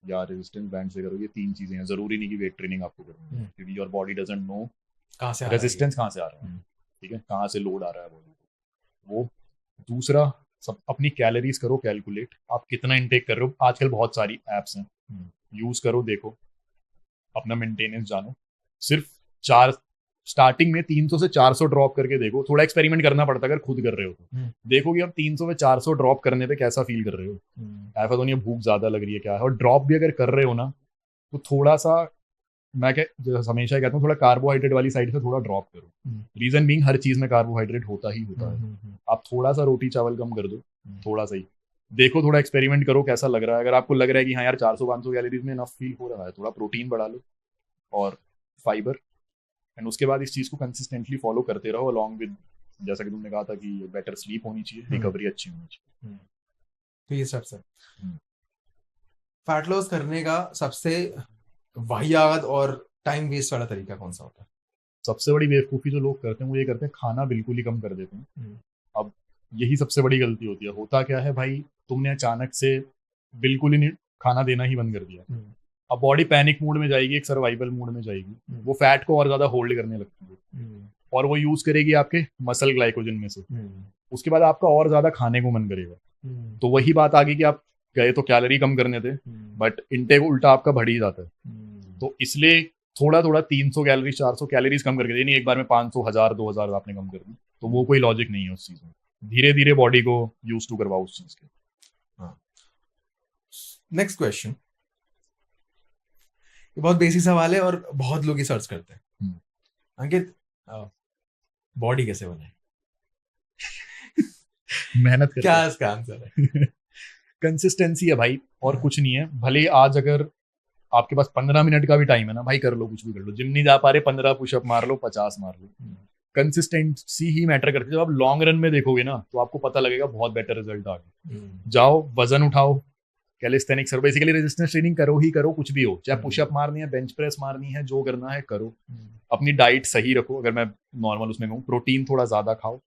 या रेजिस्टेंस बैंड से करो। ये 3 चीजें हैं। जरूरी नहीं कि वेट ट्रेनिंग आपको करो, क्योंकि योर बॉडी डजंट नो कहाँ से रेजिस्टेंस कहाँ से आ रहा है, ठीक है, कहाँ से लोड आ रहा है बॉडी को। वो दूसरा, सब अपनी कैलोरीज करो कैलकुलेट, आप कितना इनटेक कर रहे हो। आजकल बहुत सारी एप्स हैं, यूज करो, देखो, अपना मेंटेनेंस जानो। सिर्फ स्टार्टिंग में 300 से 400 ड्रॉप करके देखो। थोड़ा एक्सपेरिमेंट करना पड़ता है अगर खुद कर रहे हो तो। देखो कि अब 300 से 400 ड्रॉप करने पे कैसा फील कर रहे हो। ऐसा तो नहीं है भूख ज्यादा लग रही है क्या है। और ड्रॉप भी अगर कर रहे हो ना, तो थोड़ा सा, मैं हमेशा कहता हूँ, थोड़ा कार्बोहाइड्रेट वाली साइड से थोड़ा ड्रॉप करो। रीजन बीइंग, हर चीज में कार्बोहाइड्रेट होता ही होता है। आप थोड़ा सा रोटी चावल कम कर दो, थोड़ा सा ही देखो, थोड़ा एक्सपेरिमेंट करो कैसा लग रहा है। अगर आपको लग रहा है कि हाँ यार 400-500 कैलोरीज में इनफ फील हो रहा है, थोड़ा प्रोटीन बढ़ा लो और फाइबर, एंड उसके बाद इस चीज को कंसिस्टेंटली फॉलो करते रहो, अलॉन्ग विद, जैसा कि तुमने कहा था कि बेटर स्लीप होनी चाहिए, रिकवरी अच्छी होनी चाहिए। तो ये स्टेप्स है। फैट लॉस करने का सबसे वाहियात और टाइम वेस्ट वाला तरीका कौन सा होता है? सबसे बड़ी बेवकूफी जो लोग करते हैं वो ये करते हैं, खाना बिल्कुल ही कम कर देते हैं। अब यही सबसे बड़ी गलती होती है। होता क्या है भाई, तुमने अचानक से बिल्कुल ही नहीं खाना देना ही बंद कर दिया। अब बॉडी पैनिक मोड में जाएगी, एक सर्वाइवल मोड में जाएगी, वो फैट को और ज्यादा होल्ड करने लगती है, और वो यूज करेगी आपके मसल ग्लाइकोजन में से। उसके बाद आपका और ज्यादा खाने को मन करेगा। तो वही बात आ गई कि आप गए तो कैलोरी कम करने थे, बट इनटेक उल्टा आपका बढ़ ही जाता है। तो इसलिए थोड़ा थोड़ा 300 कैलोरी 400 कैलोरीज कम करके देनी, एक बार में 500 1000 2000 आपने कम कर दी, तो वो कोई लॉजिक नहीं है उस चीज में। धीरे धीरे बॉडी को यूज टू करवाओ उस चीज के। नेक्स्ट क्वेश्चन, ये बहुत बेसिक सवाल है और बहुत लोग ही सर्च करते हैं। अंकित, बॉडी कैसे बनाए? मेहनत करते, क्या इसका आंसर है? कंसिस्टेंसी है भाई, और कुछ नहीं है। भले आज अगर आपके पास 15 मिनट का भी टाइम है ना भाई, कर लो, कुछ भी कर लो। जिम नहीं जा पा रहे, 15 पुशअप मार लो, 50 मार लो। कंसिस्टेंसी ही मैटर करती है। जब आप लॉन्ग रन में देखोगे ना, तो आपको पता लगेगा बहुत बेटर रिजल्ट आ गए। जाओ, वजन उठाओ, कैलिस्थेनिक्स करो, बेसिकली रेजिस्टेंस ट्रेनिंग करो ही करो, कुछ भी हो, चाहे पुशअप मारनी है, बेंच प्रेस मारनी है, जो करना है करो। अपनी डाइट सही रखो, अगर मैं नॉर्मल उसमें कहूँ, प्रोटीन थोड़ा ज्यादा खाओ,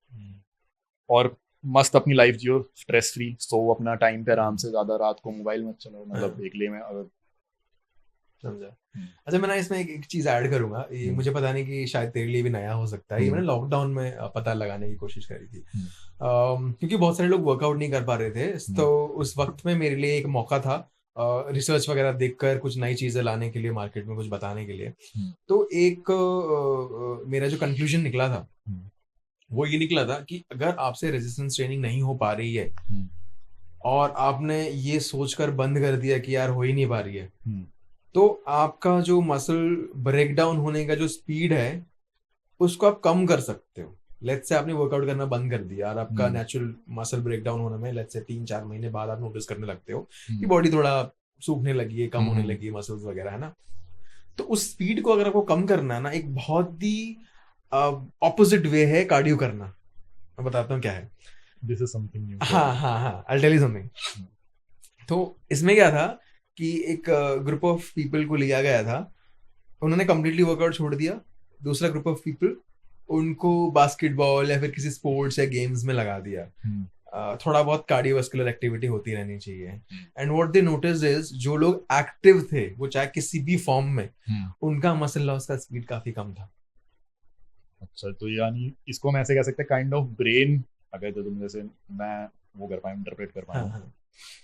और मस्त अपनी लाइफ जियो, स्ट्रेस फ्री, सो अपना टाइम पे आराम से, ज्यादा रात को मोबाइल मत चलाओ, मतलब एकले में। अगर समझा। अच्छा, मैं ना इसमें एक चीज ऐड करूंगा, ये मुझे पता नहीं कि शायद तेरे लिए भी नया हो सकता है। ये मैंने लॉकडाउन में पता लगाने की कोशिश करी थी, क्योंकि बहुत सारे लोग वर्कआउट नहीं कर पा रहे थे, तो उस वक्त में मेरे लिए एक मौका था रिसर्च वगैरह देखकर कुछ नई चीजें लाने के लिए मार्केट में कुछ बताने के लिए। हम्म। तो एक मेरा जो कंक्लूजन निकला था हम्म। वो ये निकला था कि अगर आपसे रेजिस्टेंस ट्रेनिंग नहीं हो पा रही है हम्म। और आपने ये सोचकर बंद कर दिया कि यार हो ही नहीं पा रही है, हम्म। तो आपका जो मसल ब्रेकडाउन होने का जो स्पीड है उसको आप कम कर सकते हो। लेट्स से आपने वर्कआउट करना बंद कर दिया और आपका नेचुरल मसल ब्रेकडाउन होने में लेट्स से 3-4 महीने बाद आप नोटिस करने लगते हो कि बॉडी थोड़ा सूखने लगी है, कम होने लगी है मसल्स वगैरह, है ना। तो उस स्पीड को अगर आपको कम करना है ना, एक बहुत ही ऑपोजिट वे है कार्डियो करना। मैं बताता हूँ क्या है। This is something new. हाँ हाँ हाँ, आई टेल यू समथिंग। तो इसमें क्या था कि एक ग्रुप ऑफ पीपल को लिया गया था, उन्होंने कंप्लीटली वर्कआउट छोड़ दिया। दूसरा ग्रुप ऑफ पीपल उनको बास्केटबॉल या फिर किसी स्पोर्ट्स या गेम्स में लगा दिया। थोड़ा बहुत कार्डियोवास्कुलर एक्टिविटी होती रहनी चाहिए। And what they notice is जो लोग एक्टिव थे वो चाहे किसी भी फॉर्म में, उनका मसल लॉस का स्पीड काफी कम था। अच्छा, तो यानी इसको हम ऐसे कह सकते हैं काइंड ऑफ ब्रेन, अगर तो तुम जैसे मैं वो कर पाऊँ, इंटरप्रेट कर पाऊँ, हाँ,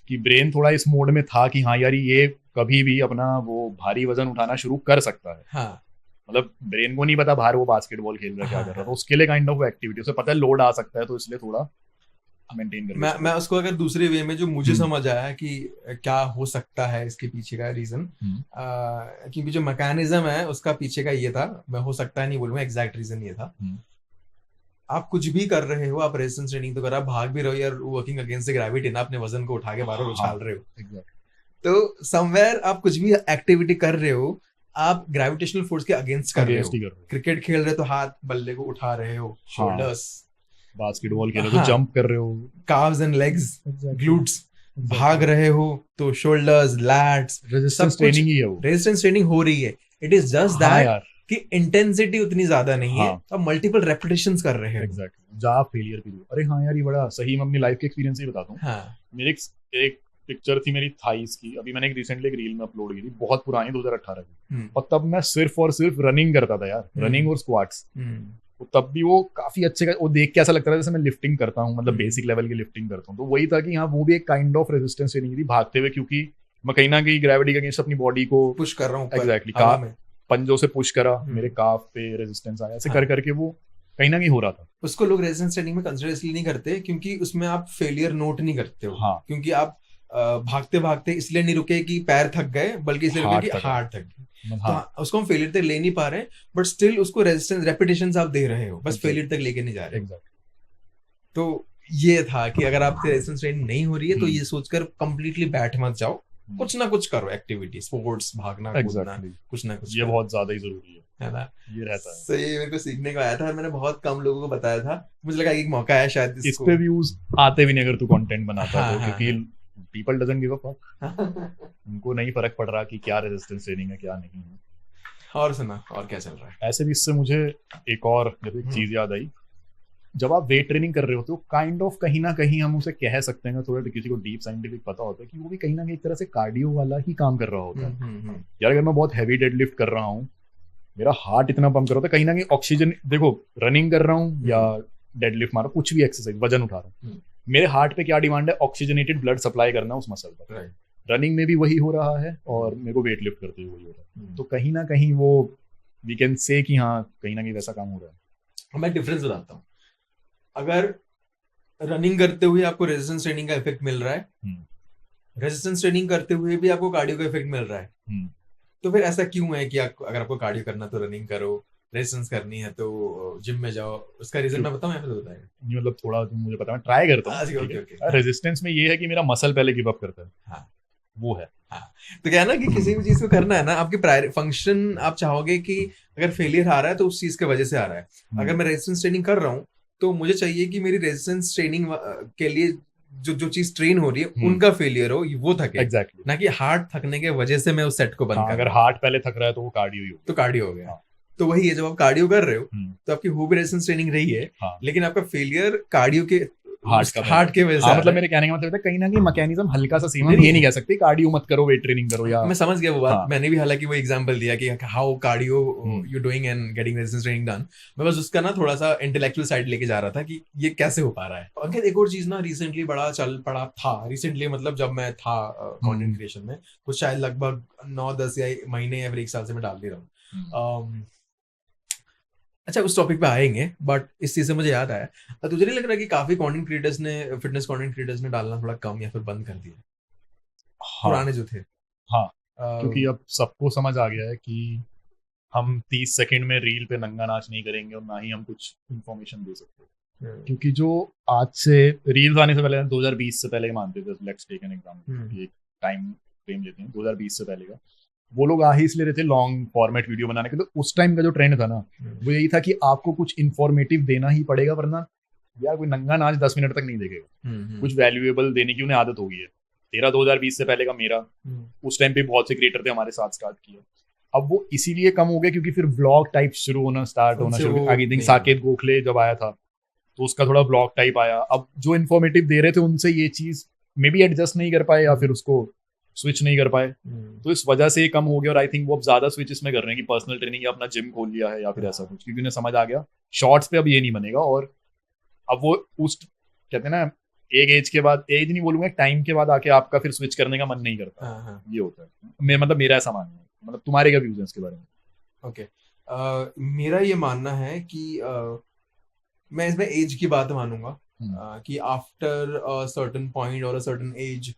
कि ब्रेन थोड़ा इस मोड में था कि हाँ यार ये कभी भी अपना वो भारी वजन उठाना शुरू कर सकता है। हाँ, मतलब ब्रेन को नहीं पता बाहर वो बास्केटबॉल खेल रहा है क्या कर रहा है, तो उसके लिए काइंड ऑफ एक्टिविटी, उसे पता है लोड आ सकता है, तो इसलिए थोड़ा मेंटेन कर। मैं उसको अगर दूसरे वे में जो मुझे समझ आया कि क्या हो सकता है इसके पीछे का रीजन, क्योंकि जो मैकेनिज्म है उसका पीछे का ये था, मैं हो सकता है नहीं बोलूंगा, एग्जैक्ट रीजन ये था। आप कुछ भी कर रहे हो, आप रेजिस्टेंस ट्रेनिंग तो कर रहे हो, भाग भी रहे हो, यार वर्किंग अगेंस्ट द ग्रेविटी ना, अपने वजन को उठा के बाहर उछाल रहे हो, तो समवेयर आप कुछ भी एक्टिविटी कर रहे हो, आप ग्रेविटेशनल फोर्स के अगेंस्ट कर रहे हो। क्रिकेट खेल रहे हो तो हाथ बल्ले को उठा रहे हो, शोल्डर्स, बास्केटबॉल खेल रहे हो तो जंप कर रहे हो, काव्स एंड लेग्स, ग्लूट्स, भाग रहे हो तो शोल्डर्स, लैट्स, रेजिस्टेंस ट्रेनिंग ही है वो। रेजिस्टेंस ट्रेनिंग हो रही है। इट इज जस्ट दैट कि इंटेंसिटी उतनी ज्यादा नहीं है, आप मल्टीपल रेपिटेशंस कर रहे हो। एग्जैक्टली, जहाँ फेलियर भी। अरे हाँ यार, ये बड़ा सही, मैं अपनी लाइफ के एक्सपीरियंस ही बताता हूँ। मेरी एक पिक्चर थी मेरी थाइस की, अभी मैंने एक रिसेंटली एक रील में अपलोड की थी, बहुत पुरानी, 2018 की, और तब मैं सिर्फ और सिर्फ रनिंग करता था यार, रनिंग और स्क्वाट्स। तो तब भी वो काफी अच्छे का, वो देख के ऐसा लगता था जैसे मैं लिफ्टिंग करता हूँ, मतलब बेसिक लेवल की लिफ्टिंग करता हूँ। तो वही था कि हाँ वो भी एक काइंड ऑफ रेजिस्टेंस ट्रेनिंग थी, भागते हुए, क्योंकि मैं कहीं ना कहीं ग्रेविटी के अगेंस्ट अपनी बॉडी को पुश कर रहा हूँ। एग्जैक्टली, पंजों से पुश करा, मेरे काफ पे रेजिस्टेंस आया, ऐसे कर करके वो कहीं ना कहीं हो रहा था। उसको लोग रेजिस्टेंस ट्रेनिंग में कंसीडर इसलिए नहीं करते क्योंकि उसमें आप फेलियर नोट नहीं करते हो। हाँ, क्योंकि आप भागते भागते इसलिए नहीं रुके कि पैर थक गए, बल्कि इसलिए रुके कि हार्ट थक गए। तो उसको हम फेलियर तक ले नहीं पा रहे, बट स्टिल उसको रेजिस्टेंस रेपिटेशंस आप दे रहे हो, बस फेलियर तक लेके नहीं जा रहे। तो ये था कि अगर आपसे रेजिस्टेंस ट्रेनिंग नहीं हो रही है तो ये सोचकर कंप्लीटली बैठ मत जाओ, कुछ ना कुछ करो, एक्टिविटी, स्पोर्ट्स, भागना, कूदना, कुछ ना कुछ। ये बहुत ज्यादा ही जरूरी है ना, ये रहता है। सही, मेरे को सीखने को आया था, मैंने बहुत कम लोगों को बताया था, मुझे लगा एक मौका है शायद इस पे व्यूज आते भी नहीं अगर तू कंटेंट बनाता है, क्योंकि people doesn't give a fuck, उनको नहीं फर्क पड़ रहा कि क्या रेजिस्टेंस ट्रेनिंग है क्या नहीं है। और सुना, और क्या चल रहा है? ऐसे भी इससे मुझे एक और एक चीज याद आई, जब आप वेट ट्रेनिंग कर रहे होते हो, काइंड ऑफ कहीं ना कहीं हम उसे कह सकते हैं, थोड़ा किसी को डीप साइंटिफिक पता होता है कि वो भी कहीं ना कहीं एक तरह से कार्डियो वाला ही काम कर रहा होता है। यार अगर मैं बहुत हैवी डेडलिफ्ट कर रहा हूँ, मेरा हार्ट इतना पंप कर रहा होता है, कहीं ना कहीं ऑक्सीजन, देखो रनिंग कर रहा हूँ या डेडलिफ्ट मार रहा हूँ, कुछ भी एक्सरसाइज, वजन उठा रहा हूँ, मेरे हार्ट पे क्या डिमांड है, ऑक्सीजनेटेड ब्लड सप्लाई करना उस मसल पर। रनिंग में भी वही हो रहा है और मेरे को वेट लिफ्ट करते हुए वही हो रहा है। तो कहीं ना कहीं वो वी कैन से कि हाँ कहीं ना कहीं वैसा काम हो रहा है। मैं डिफरेंस बताता हूँ, अगर रनिंग करते हुए आपको रेजिस्टेंस ट्रेनिंग का इफेक्ट मिल रहा है, रेजिस्टेंस ट्रेनिंग करते हुए भी आपको कार्डियो का इफेक्ट मिल रहा है, तो फिर ऐसा क्यों है कि अगर आपको कार्डियो करना तो रनिंग करो, रेजिस्टेंस करनी है तो जिम में जाओ? उसका रीजन मैं बताऊं या फिर बताएगा? मतलब थोड़ा मुझे पता, मैं ट्राई करता हूँ। रेजिस्टेंस में ये है कि मेरा मसल पहले गिव अप करता है। हाँ, वो है। हाँ, तो क्या है ना कि किसी भी चीज को करना है ना, आपकी प्रायोरिटी फंक्शन, आप चाहोगे कि अगर फेलियर आ रहा है तो उस चीज की वजह से आ रहा है। अगर मैं रेजिस्टेंस ट्रेनिंग कर रहा हूँ तो मुझे चाहिए कि मेरी रेजिस्टेंस ट्रेनिंग के लिए जो चीज ट्रेन हो रही है उनका फेलियर हो, वो थके। एग्जैक्टली, ना कि हार्ट थकने के वजह से मैं उस सेट को बंद कर। अगर हार्ट पहले थक रहा है तो वो कार्डियो ही हो, तो कार्डियो हो गया। तो वही है, जब आप कार्डियो कर रहे हो तो आपकी वो भी रेजिस्टेंस ट्रेनिंग रही है, लेकिन आपका फेलियर कार्डियो के हार्ट के वजह से हाँ, आ मतलब रहा है। मेरे कहने का मतलब है कहीं ना कहीं मैकेनिज्म हल्का सा सेम है, ये नहीं कह सकते कार्डियो मत करो, वेट ट्रेनिंग करो या मैं समझ गया वो बात। हाँ। मैंने भी हालांकि वो एग्जांपल दिया कि how cardio hmm. You doing and getting resistance training done. मैं बस उसका ना थोड़ा सा इंटेलेक्चुअल साइड लेके जा रहा था कि ये कैसे हो पा रहा है। अंकित, एक और चीज ना रिसेंटली बड़ा चल पड़ा था, रिसेंटली मतलब जब मैं था कंटेंट क्रिएशन में, कुछ शायद लगभग 9-10 या महीने या फिर 1 साल से मैं डाल दे रहा हूँ। अच्छा, उस टॉपिक पे आएंगे, बट इस चीज से मुझे याद आया, तुझे नहीं लग रहा कि काफी कंटेंट क्रिएटर्स ने, फिटनेस कंटेंट क्रिएटर्स ने डालना थोड़ा कम या फिर बंद कर दिया, हाँ पुराने जो थे? हाँ, क्योंकि अब सबको समझ आ गया है कि हम 30 सेकंड में रील पे नंगा नाच नहीं करेंगे और ना ही हम कुछ इंफॉर्मेशन दे सकते, क्योंकि जो आज से रील्स आने से पहले 2020 से पहले मानते थे, लेट्स टेक एन एग्जांपल, एक टाइम फ्रेम लेते हैं 2020 से पहले का, वो लोग आ ही इसलिए रहे थे लॉन्ग फॉर्मेट वीडियो बनाने के। तो उस टाइम का जो ट्रेंड था ना, वो यही था कि आपको कुछ इन्फॉर्मेटिव देना ही पड़ेगा, वरना यार कोई नंगा नाच 10 मिनट तक नहीं देखेगा। कुछ वैल्यूएबल देने की उन्हें आदत हो गई है। तेरा 2020 से पहले का, मेरा उस टाइम पे बहुत से क्रिएटर थे हमारे साथ स्टार्ट किया। अब वो इसीलिए कम हो गया क्योंकि फिर ब्लॉग टाइप शुरू होना स्टार्ट होना शुरू, आई थिंक साकेत गोखले जब आया था तो उसका थोड़ा ब्लॉग टाइप आया। अब जो इन्फॉर्मेटिव दे रहे थे उनसे ये चीज मे बी एडजस्ट नहीं कर पाए या फिर उसको स्विच नहीं कर पाए, तो इस वजह से ये कम हो गया। और आई थिंक वो अब ज्यादा स्विच इसमें कर रहे हैं कि पर्सनल ट्रेनिंग या अपना जिम खोल लिया है या फिर ऐसा कुछ, क्योंकि उन्हें समझ आ गया शॉर्ट्स पे अब ये नहीं बनेगा। और अब वो उस कहते हैं ना, एक एज के बाद, एज नहीं बोलूंगा, टाइम के बाद आके आपका फिर स्विच करने का मन नहीं करता। ये होता है, मतलब मेरा ऐसा मानना है। मतलब तुम्हारे क्या व्यूज हैं इसके बारे में? ओके, मेरा ये मानना है कि मैं इसमें एज की बात मानूंगा कि आफ्टर अ सर्टेन पॉइंट और अ सर्टेन एज,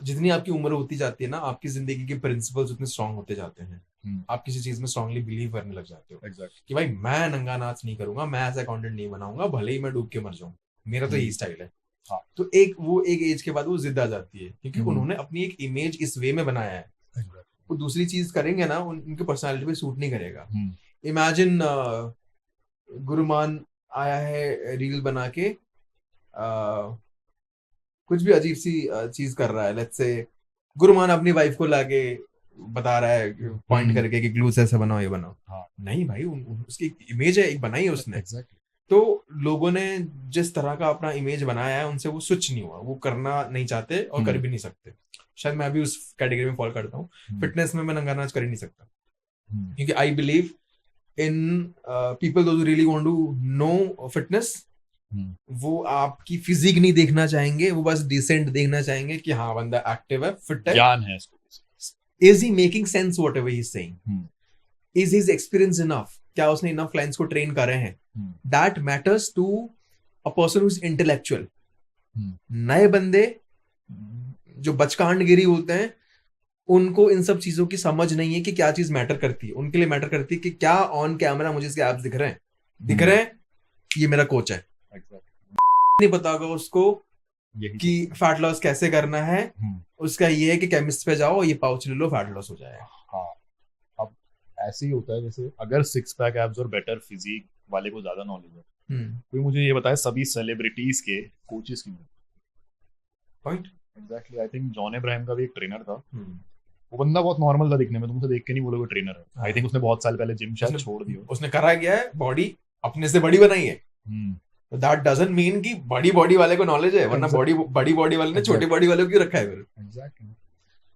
जितनी आपकी उम्र होती जाती है ना, आपकी जिंदगी के प्रिंसिपल्स उतने स्ट्रांग होते जाते हैं। आप किसी चीज में स्ट्रांगली बिलीव करने लग जाते हो। Exactly. कि भाई मैं नंगा नाच नहीं करूंगा, मैं ऐसा कंटेंट नहीं बनाऊंगा, भले ही मैं डूब के मर जाऊं, मेरा तो यही स्टाइल है। हाँ। तो एक एज के बाद वो जिद आ जाती है, क्योंकि उन्होंने अपनी एक इमेज इस वे में बनाया है। वो दूसरी चीज करेंगे ना, उनके पर्सनालिटी पे सूट नहीं करेगा। इमेजिन गुरुमान आया है रील बना के, कुछ भी अजीब सी चीज कर रहा है। लेट्स से गुरुमान अपनी वाइफ को लाके बता रहा है पॉइंट करके कि ग्लूस ऐसे बनाओ, ये बनाओ। हाँ। नहीं भाई, उसकी इमेज है, एक बनाई है उसने। Exactly. तो लोगों ने जिस तरह का अपना इमेज बनाया है, उनसे वो स्विच नहीं हुआ, वो करना नहीं चाहते और कर भी नहीं सकते। शायद मैं भी उस कैटेगरी में फॉलो करता हूँ। फिटनेस में मैं नंगा नाच कर ही नहीं सकता, क्योंकि I believe in people those really want to know fitness. वो आपकी फिजिक नहीं देखना चाहेंगे, वो बस डिसेंट देखना चाहेंगे कि हाँ बंदा एक्टिव है, फिट है, ज्ञान है इसको। Is he making sense whatever he's saying? Is his experience enough? क्या उसने enough clients को train करे हैं? That matters to a person who's intellectual. नए बंदे जो बचकांडगिरी होते हैं, उनको इन सब चीजों की समझ नहीं है कि क्या चीज मैटर करती है। उनके लिए मैटर करती है कि क्या ऑन कैमरा मुझे इसके एप्स दिख रहे हैं, ये मेरा कोच है। नहीं पता होगा उसको कि फैट लॉस कैसे करना है। उसका ये है कि केमिस्ट पे जाओ, ये पाउच ले लो, फैट लॉस हो जाएगा। हाँ, अब ऐसे ही होता है जैसे अगर 6 पैक एब्स और बेटर फिजिक वाले को ज्यादा नॉलेज है, कोई मुझे ये बताए सभी सेलिब्रिटीज के कोचेस क्यों? Point exactly. I think John Ibrahim का भी एक ट्रेनर था। वो बंदा बहुत नॉर्मल था दिखने में, तुम उसे देख के नहीं बोलोगे ट्रेनर है। आई थिंक उसने बहुत साल पहले जिम शायद छोड़ दिया। उसने करा क्या है, बॉडी अपने से बड़ी बनाई है। That doesn't mean कि बड़ी बॉडी वाले को नॉलेज है, वरना बड़ी बॉडी वाले ने छोटी बॉडी वाले को क्यों रखा है फिर? Exactly.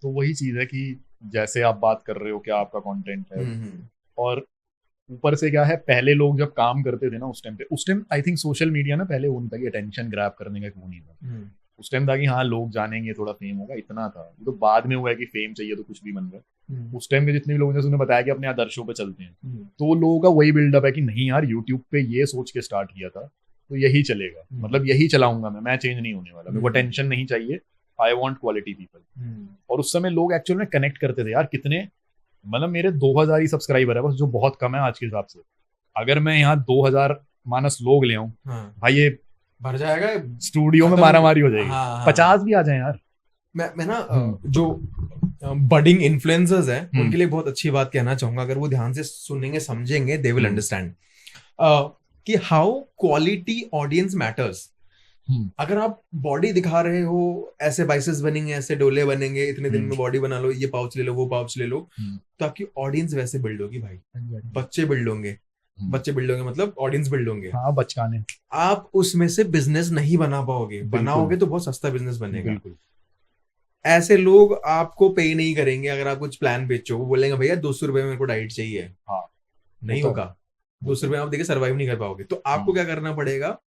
तो वही चीज है कि जैसे आप बात कर रहे हो क्या आपका कंटेंट है, और ऊपर से क्या है, पहले लोग जब काम करते थे ना उस time I think social media ना पहले वो नहीं था कि अटेंशन ग्रैब करने का क्यों नहीं था। उस टाइम था कि हाँ लोग जानेंगे, थोड़ा फेम होगा, इतना था। तो बाद में हुआ है कि फेम चाहिए तो कुछ भी बन रहा है। उस टाइम के जितने भी लोग ने बताया कि अपने आदर्शों पे चलते हैं, तो लोगों का वही बिल्डअप है कि नहीं यार यूट्यूब पे ये सोच के स्टार्ट किया था तो यही चलेगा, मतलब यही चलाऊंगा मैं चेंज नहीं होने वाला, मेरे को टेंशन नहीं चाहिए, आई वांट क्वालिटी पीपल। और उस समय लोग एक्चुअली में कनेक्ट करते थे यार। कितने, मतलब मेरे 2000 ही सब्सक्राइबर है बस, जो बहुत कम है आज के हिसाब से। अगर मैं यहाँ 2000 मानस लोग ले आऊं, भाई ये भर जाएगा, स्टूडियो में मारामारी हो जाएगी। 50 भी आ जाए यार। मैं ना जो बडिंग इन्फ्लुएंसर्स हैं उनके लिए बहुत अच्छी बात कहना चाहूंगा। अगर वो ध्यान से सुनेंगे समझेंगे, दे विल अंडरस्टैंड कि हाउ क्वालिटी ऑडियंस मैटर्स। अगर आप बॉडी दिखा रहे हो, ऐसे बाइसेप्स बनेंगे, ऐसे डोले बनेंगे, इतने दिन में बॉडी बना लो, ये पाउच ले लो, वो पाउच ले लो, तो आपकी ऑडियंस वैसे बिल्ड होगी भाई। बच्चे बिल्ड होंगे, बच्चे बिल्ड होंगे मतलब ऑडियंस बिल्ड होंगे, हाँ बचकाने, आप उसमें से बिजनेस नहीं बना पाओगे, बनाओगे तो बहुत सस्ता बिजनेस बनेगा। बिल्कुल ऐसे लोग आपको पे नहीं करेंगे अगर आप कुछ प्लान बेचो, वो बोलेंगे भैया 200 रुपए में मेरे को डाइट चाहिए, हाँ नहीं होता है। होगा, 200 रुपए में आप देखिए सर्वाइव नहीं कर पाओगे। तो आपको क्या करना पड़ेगा,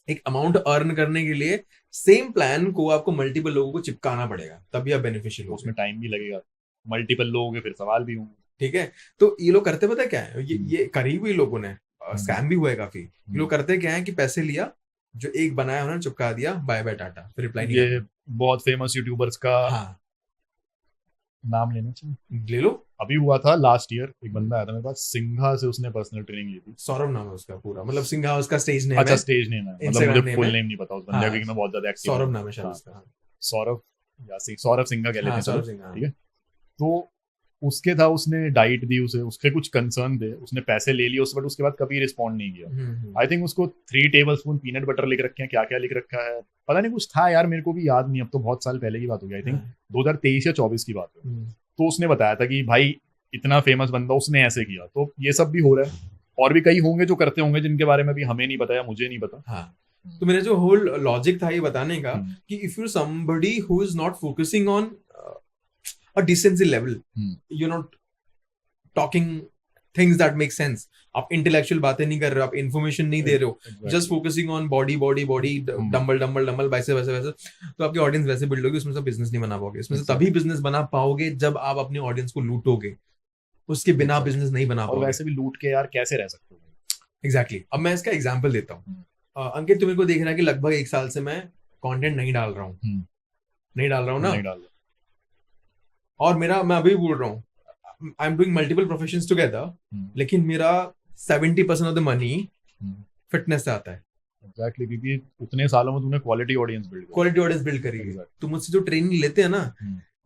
एक अमाउंट अर्न करने के लिए सेम प्लान को आपको मल्टीपल लोगों को चिपकाना पड़ेगा, तभी आप बेनिफिशियल हो। उसमें टाइम भी लगेगा, मल्टीपल लोग होंगे फिर सवाल भी होंगे। ठीक है, तो ये लोग करते पता है क्या है, ये करीब ही लोगों ने स्कैम भी हुआ है काफी। ये लोग करते क्या है कि पैसे लिया, जो एक बनाया उन्होंने चिपका दिया, बाय बाय टाटा, फिर रिप्लाई नहीं ये बहुत फेमस यूट्यूबर्स का हाँ नाम लेना चाहिए। ले लो, अभी हुआ था लास्ट ईयर, एक बंदा आया था मेरे पास, सिंघा से उसने पर्सनल ट्रेनिंग ली थी। सौरभ नाम है उसका पूरा, मतलब सिंघा उसका स्टेज नेम अच्छा है, स्टेज नेम है, मतलब Instagram मुझे name फुल है। नेम नहीं पता उस बंदे का, हाँ, क्योंकि मैं बहुत ज्यादा एक्टिव सौरभ नाम है शायद उसका। सौरभ या सौरभ सिंघा कह लेते हाँ हैं, सौरभ चलो सिंह, हाँ। ठीक है। तो उसके था, उसने डाइट दी उसे, उसके कुछ कंसर्न थे, उसने पैसे ले लिए उससे, बट उसके बाद कभी रिस्पॉन्ड नहीं किया। आई थिंक उसको 3 टेबलस्पून पीनट बटर लिख रखे हैं, क्या क्या लिख रखा है पता नहीं, कुछ था यार, मेरे को भी याद नहीं, अब तो बहुत साल पहले की बात हो गई, आई थिंक 2023 या 24 की बात है। तो उसने बताया था कि भाई इतना फेमस बंदा, उसने ऐसे किया। तो ये सब भी हो रहा है, और भी कई होंगे जो करते होंगे, जिनके बारे में भी हमें नहीं पता या मुझे नहीं पता। हाँ, तो मेरा जो होल लॉजिक था ये बताने का कि if you somebody who is not focusing on a decency level, you not talking things that make sense, आप इंटेलेक्चुअल बातें नहीं कर रहे हो, आप इन्फॉर्मेशन नहीं दे रहे हो, just focusing on body body body, dumbbell dumbbell dumbbell, वैसे वैसे वैसे, तो आपकी ऑडियंस वैसे बिल्ड होगी, उसमें से बिजनेस नहीं बना पाओगे। इसमें से तभी बिजनेस बना पाओगे जब आप अपनी ऑडियंस को लूटोगे, उसके बिना बिजनेस नहीं बना पाओगे। और वैसे भी लूट के यार कैसे रह सकते हो। एग्जैक्टली अब मैं इसका एग्जाम्पल देता हूँ। अंकित तुम्हें को देख रहा है कि लगभग 1 साल से मैं कंटेंट नहीं डाल रहा हूँ, नहीं डाल रहा हूँ ना, नहीं डाल रहा। और मैं अभी बोल रहा हूँ I am doing multiple professions together, लेकिन मेरा 70% ऑफ द मनी फिटनेस से आता है। एग्जैक्टली, क्योंकि उतने सालों में तुमने क्वालिटी ऑडियंस बिल्ड करी है। तुम मुझसे जो ट्रेनिंग लेते हैं ना,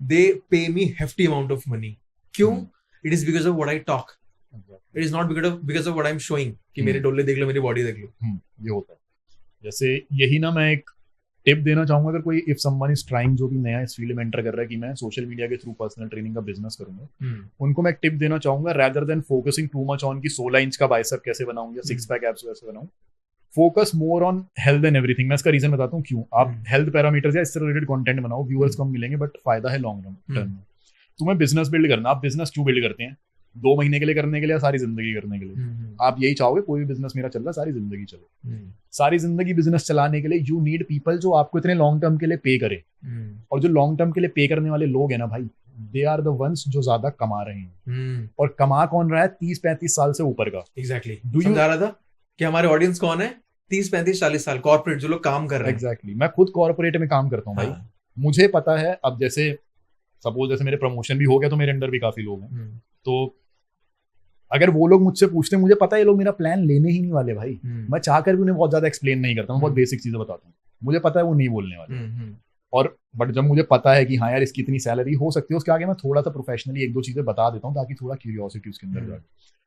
दे पे मी हेफ्टी अमाउंट ऑफ मनी। क्यों? It is because of what I talk, it is not because of what I am showing, कि मेरे डोले देख लो, मेरी बॉडी देख लो। ये होता है। जैसे यही ना, मैं एक टिप देना चाहूंगा, अगर कोई इफ समवन इज ट्राइंग, जो भी नया इस फील्ड में एंटर कर रहा है कि मैं सोशल मीडिया के थ्रू पर्सनल ट्रेनिंग का बिजनेस करूंगा, उनको मैं एक टिप देना चाहूंगा, rather than focusing too much on की 16 इंच का बाइसेप कैसे बनाऊं या 6 पैक एब्स कैसे बनाऊं, focus more on health and everything. मैं इसका रीजन बताता हूँ क्यों। आप हेल्थ पैरामीटर्स या इससे रिलेटेड कंटेंट बनाओ, व्यूअर्स कम मिलेंगे, बट फायदा है लॉन्ग टर्म में। तुम्हें बिजनेस बिल्ड करना, आप बिजनेस क्यों बिल्ड करते हैं? 2 महीने के लिए करने के लिए, सारी जिंदगी करने के लिए? आप यही चाहोगे कोई भी बिजनेस मेरा चल रहा है सारी जिंदगी चलो। सारी जिंदगी बिजनेस चलाने के लिए यू नीड पीपल जो आपको इतने लॉन्ग टर्म के लिए पे करे। और जो लॉन्ग टर्म के लिए पे करने वाले लोग हैं ना भाई, दे आर द वंस जो ज्यादा कमा रहे हैं। और कमा कौन रहा है? 30-35 साल से ऊपर का। एग्जैक्टली समझा रहा था कि हमारे ऑडियंस कौन है, 30-35-40 साल कॉर्पोरेट जो लोग काम कर रहे हैं। एग्जैक्टली, मैं खुद कॉर्पोरेट में काम करता हूँ भाई। मुझे पता है, अब जैसे सपोज जैसे मेरे प्रमोशन भी हो गया, तो मेरे अंडर भी काफी लोग हैं, तो अगर वो लोग मुझसे पूछते हैं, मुझे पता है ये लोग मेरा प्लान लेने ही नहीं वाले भाई। मैं चाहकर भी उन्हें बहुत ज्यादा एक्सप्लेन नहीं करता, मैं बहुत बेसिक चीजें बताता हूँ, मुझे पता है वो नहीं बोलने वाले। और बट जब मुझे पता है कि हाँ यार इसकी इतनी सैलरी हो सकती है, उसके आगे मैं थोड़ा सा प्रोफेशनली 1-2 चीजें बता देता हूँ, ताकि थोड़ा क्यूरियोसिटी उसके अंदर जाए।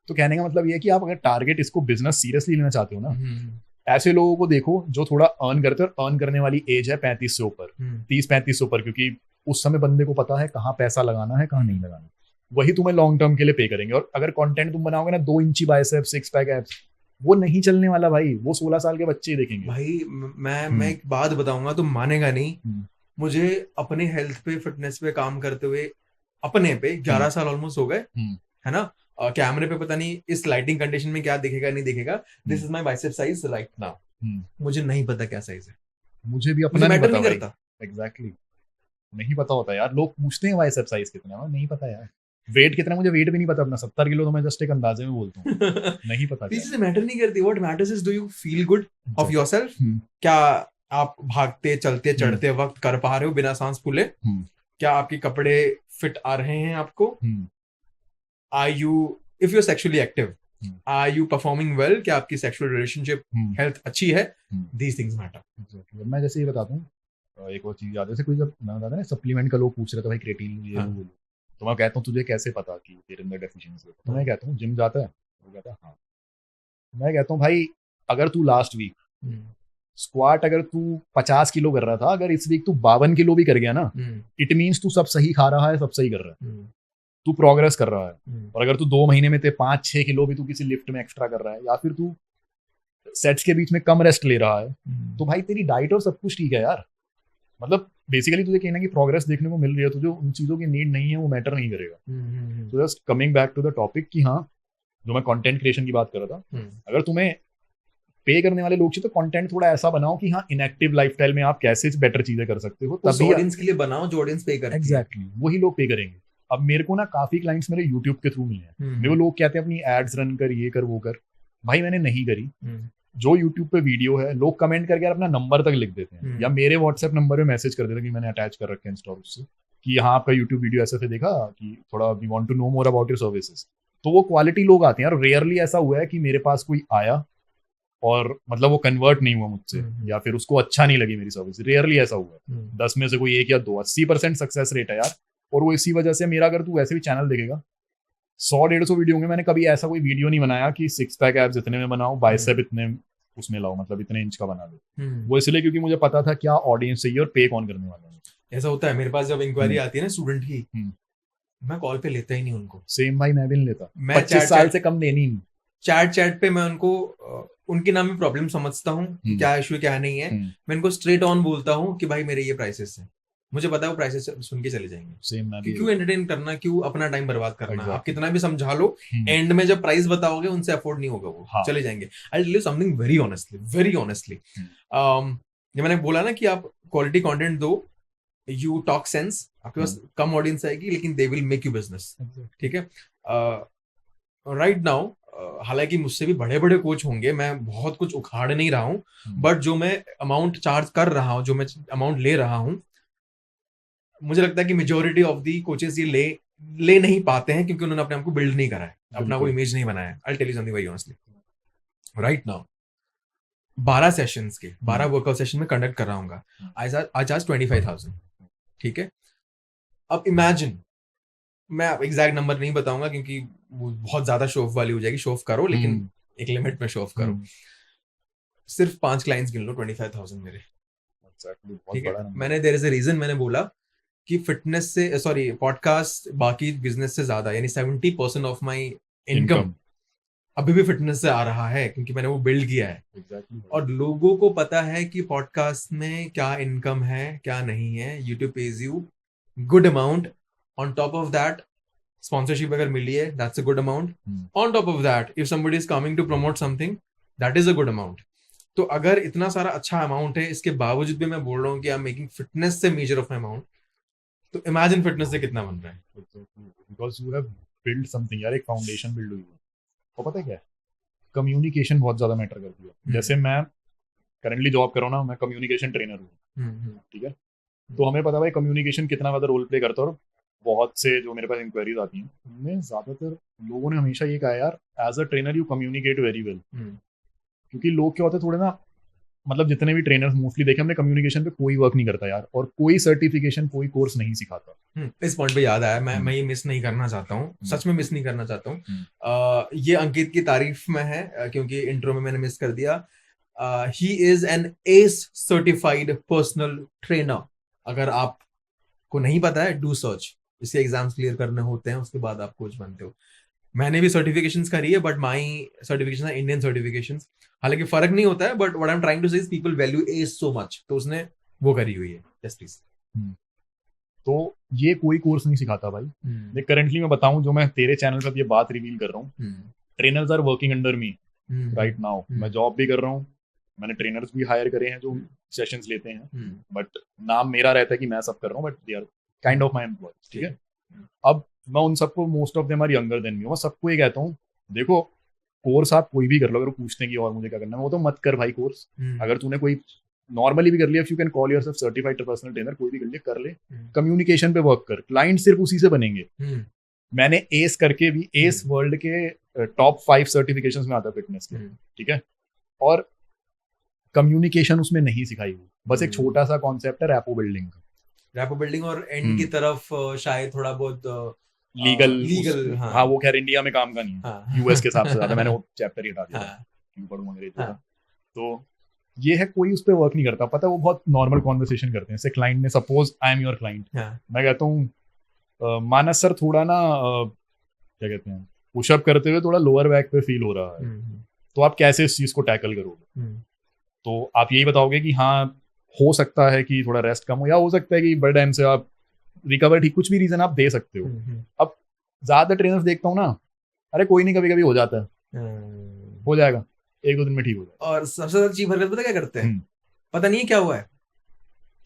तो कहने का मतलब ये है कि आप अगर टारगेट इसको बिजनेस सीरियसली लेना चाहते हो ना, ऐसे लोगों को देखो जो थोड़ा अर्न करते हैं, और अर्न करने वाली एज है 35 से ऊपर, 30-35 से ऊपर, क्योंकि उस समय बंदे को पता है कहाँ पैसा लगाना है, कहाँ नहीं लगाना। वही तुम्हें लॉन्ग टर्म के लिए पे करेंगे। और अगर कंटेंट तुम बनाओगे ना 2 इंची बाइसेप 6 पैक एब्स, वो नहीं चलने वाला भाई, वो 16 साल के बच्चे ही देखेंगे भाई। मैं एक बात बताऊंगा, तुम मानेगा नहीं, मुझे अपने हेल्थ पे, फिटनेस पे काम करते हुए अपने पे 11 साल ऑलमोस्ट हो गए, है ना। कैमरे पे पता नहीं इस लाइटिंग कंडीशन में क्या दिखेगा नहीं दिखेगा। This is my bicep size right now. मुझे नहीं पता क्या साइज है, मुझे भी अपना मैटर नहीं करता। एग्जैक्टली, नहीं पता होता यार। लोग पूछते हैं बाइसेप साइज कितना, नहीं पता यार। वेट कितना, मुझे वेट भी नहीं पता अपना, 70 किलो तो मैं जस्ट एक अंदाजे में बोलता हूँ। नहीं पता। चीजें मैटर नहीं करती। What matters is do you feel good of yourself. क्या आप भागते चलते चढ़ते वक्त कर पा रहे हो बिना सांस फूले? क्या आपके कपड़े फिट आ रहे हैं आपको? Are you, if you are sexually active, are you performing well? क्या आपकी सेक्सुअल रिलेशनशिप हेल्थ अच्छी है? These things matter. मैं जैसे ये बताता हूँ, एक और चीज याद है, जैसे कोई जब मैं बताता ना सप्लीमेंट का लोग पूछ रहे थे भाई क्रेटीन ये वो, तो मैं कहता हूँ तुझे कैसे पता कि तेरे अंदर डेफिशिएंसी है? तो मैं कहता हूँ जिम जाता है, वो कहता है हाँ। मैं कहता हूँ भाई अगर तू लास्ट वीक स्क्वाट अगर तू 50 किलो कर रहा था, अगर इस वीक तू 52 किलो भी कर गया ना, इट मीन्स तू सब सही खा रहा है, सब सही कर रहा है। तू प्रोग्रेस कर रहा है, और अगर तू 2 महीने में 5-6 किलो भी तू किसी लिफ्ट में एक्स्ट्रा कर रहा है, या फिर तू सेट्स के बीच में कम रेस्ट ले रहा है, तो भाई तेरी डाइट और सब कुछ ठीक है यार। मतलब बेसिकली तुझे कहना कि प्रोग्रेस देखने को मिल रही है, तुझे उन चीजों की नीड नहीं है, वो मैटर नहीं करेगा। तो just coming back to the topic कि हाँ, जो मैं कंटेंट क्रिएशन की बात कर रहा था, अगर तुम्हें पे करने वाले लोग चाहिए तो कंटेंट थोड़ा ऐसा बनाओ कि हाँ, इनएक्टिव लाइफस्टाइल में आप कैसे बेटर चीजें कर सकते हो, उस ऑडियंस के लिए बनाओ जो ऑडियंस पे करती है। एग्जैक्टली, वही लोग पे करेंगे। अब मेरे को ना काफी क्लाइंट्स मेरे यूट्यूब के थ्रू मिले हैं। मेरे को लोग कहते हैं अपनी एड्स रन कर, ये कर वो कर, भाई मैंने नहीं करी। जो यूट्यूब पे वीडियो है, लोग कमेंट करके अपना नंबर तक लिख देते हैं, या मेरे व्हाट्सएप नंबर पे मैसेज कर देते हैं कि मैंने अटैच कर रखे हैं इंस्टा उससे, कि हाँ आपका यूट्यूब वीडियो ऐसे देखा कि थोड़ा we want to know more about your services. तो वो क्वालिटी लोग आते हैं यार। रेयरली ऐसा हुआ है कि मेरे पास कोई आया और मतलब वो कन्वर्ट नहीं हुआ मुझसे, या फिर उसको अच्छा नहीं लगी मेरी सर्विस। रेयरली ऐसा हुआ है, 10 में से कोई 1 या 2। 80% सक्सेस रेट है यार। और वो इसी वजह से मेरा, अगर तू वैसे भी चैनल देखेगा, 100-150 वीडियो होंगे, मैंने कभी ऐसा कोई वीडियो नहीं बनाया कि 6 पैक एब्स इतने में बनाओ, बाइसेप इतने उसमें लाओ, मतलब इतने इंच का बना दो। वो इसलिए क्योंकि मुझे पता था क्या ऑडियंस चाहिए और पे कौन करने वाला है। ऐसा होता है मेरे पास, जब इंक्वायरी आती है ना स्टूडेंट की, मैं कॉल पे लेता ही नहीं उनको। सेम भाई, मैं भी नहीं लेता। 25 साल से कम लेनी नहीं। चैट पे मैं उनको उनके नाम में प्रॉब्लम समझता हूँ, क्या इशू क्या नहीं है। मैं इनको स्ट्रेट ऑन बोलता हूँ कि भाई मेरे ये प्राइसेस हैं, मुझे पता है वो प्राइसेस सुन के चले जाएंगे। सेम मैं भी। क्यों एंटरटेन करना, क्यों अपना टाइम बर्बाद करना। आप कितना भी समझा लो, एंड में जब प्राइस बताओगे उनसे अफोर्ड नहीं होगा, वो चले जाएंगे। I tell you something very honestly, ये मैंने बोला ना कि आप क्वालिटी कंटेंट दो, यू टॉक सेंस, आपके पास कम ऑडियंस आएगी लेकिन they will make you business. ठीक है। राइट नाउ हालांकि मुझसे भी बड़े बड़े कोच होंगे, मैं बहुत कुछ उखाड़ नहीं रहा हूँ, बट जो मैं अमाउंट चार्ज कर रहा हूँ, जो मैं अमाउंट ले रहा हूँ, मुझे लगता है कि मेजोरिटी ऑफ दी कोचेस ये ले नहीं पाते हैं क्योंकि उन्होंने अपने आप को बिल्ड नहीं करा है, अपना कोई इमेज नहीं बनाया। I tell you something very honestly, right now 12 sessions के 12 वर्कआउट सेशन में कंडक्ट कर रहा हूँ, आई चार्ज 25,000। ठीक है। अब इमेजिन, मैं एग्जैक्ट नंबर नहीं बताऊंगा क्योंकि वो बहुत ज्यादा शो ऑफ वाली हो जाएगी। शो ऑफ करो लेकिन एक लिमिट में शो ऑफ करो। सिर्फ 5 क्लाइंट्स गिन लो, 25,000 मेरे। ठीक है। मैंने देयर इज अ रीजन, मैंने बोला कि फिटनेस से, सॉरी, पॉडकास्ट बाकी बिजनेस से ज्यादा, यानी 70% ऑफ माई इनकम अभी भी फिटनेस से आ रहा है क्योंकि मैंने वो बिल्ड किया है। और लोगों को पता है कि पॉडकास्ट में क्या इनकम है क्या नहीं है। YouTube page you good amount, on top of that sponsorship अगर मिली है, that's a good amount. On top of that if somebody is coming to promote something, that is a good amount. तो अगर इतना सारा अच्छा अमाउंट है, इसके बावजूद भी मैं बोल रहा हूँ कि आई एम मेकिंग फिटनेस से मेजर ऑफ अमाउंट, तो इमेजिन फिटनेस से कितना बन रहा है। Because you have build something यार, एक फाउंडेशन बिल्ड हुई है। तो पता है क्या है, कम्युनिकेशन बहुत ज्यादा मैटर करती है। जैसे मैं करंटली जॉब कर रहा हूँ ना, मैं कम्युनिकेशन ट्रेनर हूँ। ठीक है। तो हमें पता है भाई कम्युनिकेशन कितना ज्यादा रोल प्ले करता है। और बहुत से जो मेरे पास इंक्वायरीज आती हैं, उनमें ज्यादातर लोगों ने हमेशा ये कहा यार, as a trainer you communicate very well. क्योंकि लोग क्या होते हैं थोड़े ना, मतलब जितने भी ट्रेनर्स मोस्टली देखे हमने, कम्युनिकेशन पे कोई वर्क नहीं करता यार, और कोई सर्टिफिकेशन कोई कोर्स नहीं सिखाता। इस पॉइंट पे याद आया, मैं ये मिस नहीं करना चाहता हूँ, सच में मिस नहीं करना चाहता हूँ। ये अंकित की तारीफ में है क्योंकि इंट्रो में मैंने मिस कर दिया। He is an S certified personal trainer. अगर आपको नहीं पता है, डू सर्च। इसके एग्जाम्स क्लियर करने होते हैं, उसके बाद आप कोच बनते हो। मैंने भी सर्टिफिकेशंस करी है, बट माई सर्टिफिकेशन है इंडियन सर्टिफिकेशंस। हालांकि फर्क नहीं होता है, but what I am trying to say is people value age so much, तो उसने वो करी हुई है। जस्टिस। तो ये कोई कोर्स नहीं सिखाता भाई। मैं करंटली मैं बताऊं, जो मैं तेरे चैनल पर ये बात रिवील कर रहा हूँ, trainers are working under me right now. मैं जॉब भी कर रहा हूँ, मैंने ट्रेनर्स भी हायर करे हैं जो सेशंस लेते हैं, बट नाम मेरा रहता है कि मैं सब कर रहा हूँ, but they are kind of my employees. ठीक है। अब मैं उन सबको, most of them are younger than me, मैं सबको ये कहता हूँ, देखो कोर्स आप कोई भी कर लो, अगर पूछते हैं कि और मुझे क्या करना है, वो तो मत कर भाई कोर्स। अगर तूने कोई नॉर्मली भी कर लिया, if you can call yourself certified personal trainer, कोई भी कर ले, कर ले। कम्युनिकेशन पे वर्क कर, क्लाइंट सिर्फ उसी से बनेंगे। मैंने एस करके भी, एस वर्ल्ड के टॉप 5 सर्टिफिकेशंस में आता है फिटनेस के। ठीक है। और कम्युनिकेशन उसमें नहीं सिखाई हुई, बस एक छोटा सा कॉन्सेप्ट है रैपो बिल्डिंग और एंड की तरफ शायद थोड़ा बहुत लीगल। हाँ, वो खैर इंडिया में काम का नहीं है, यूएस के हिसाब से ज्यादा। मैंने वो चैप्टर ही हटा दिया, क्यों पढ़ूंगा अंग्रेजी का। तो ये है, कोई उस पर वर्क नहीं करता। पता है, वो बहुत नॉर्मल कॉन्वर्सेशन करते हैं। जैसे क्लाइंट ने, suppose I am your client, मैं कहता हूँ मानस सर थोड़ा ना क्या कहते हैं, पुशअप करते हुए थोड़ा लोअर बैक पे फील हो रहा है, तो आप कैसे इस चीज को टैकल करोगे? तो आप यही बताओगे कि हाँ हो सकता है कि थोड़ा रेस्ट कम हो, या हो सकता है कि बड़े टाइम से आप रिकवर ठीक, कुछ भी रीजन आप दे सकते हो। अब ज्यादा ट्रेनर्स देखता हूँ ना, अरे कोई नहीं, कभी कभी हो जाता है, हो जाएगा, 1-2 दिन में ठीक हो जाएगा। और सबसे ज्यादा चीप हरकत पता क्या करते हैं, पता नहीं है क्या हुआ है,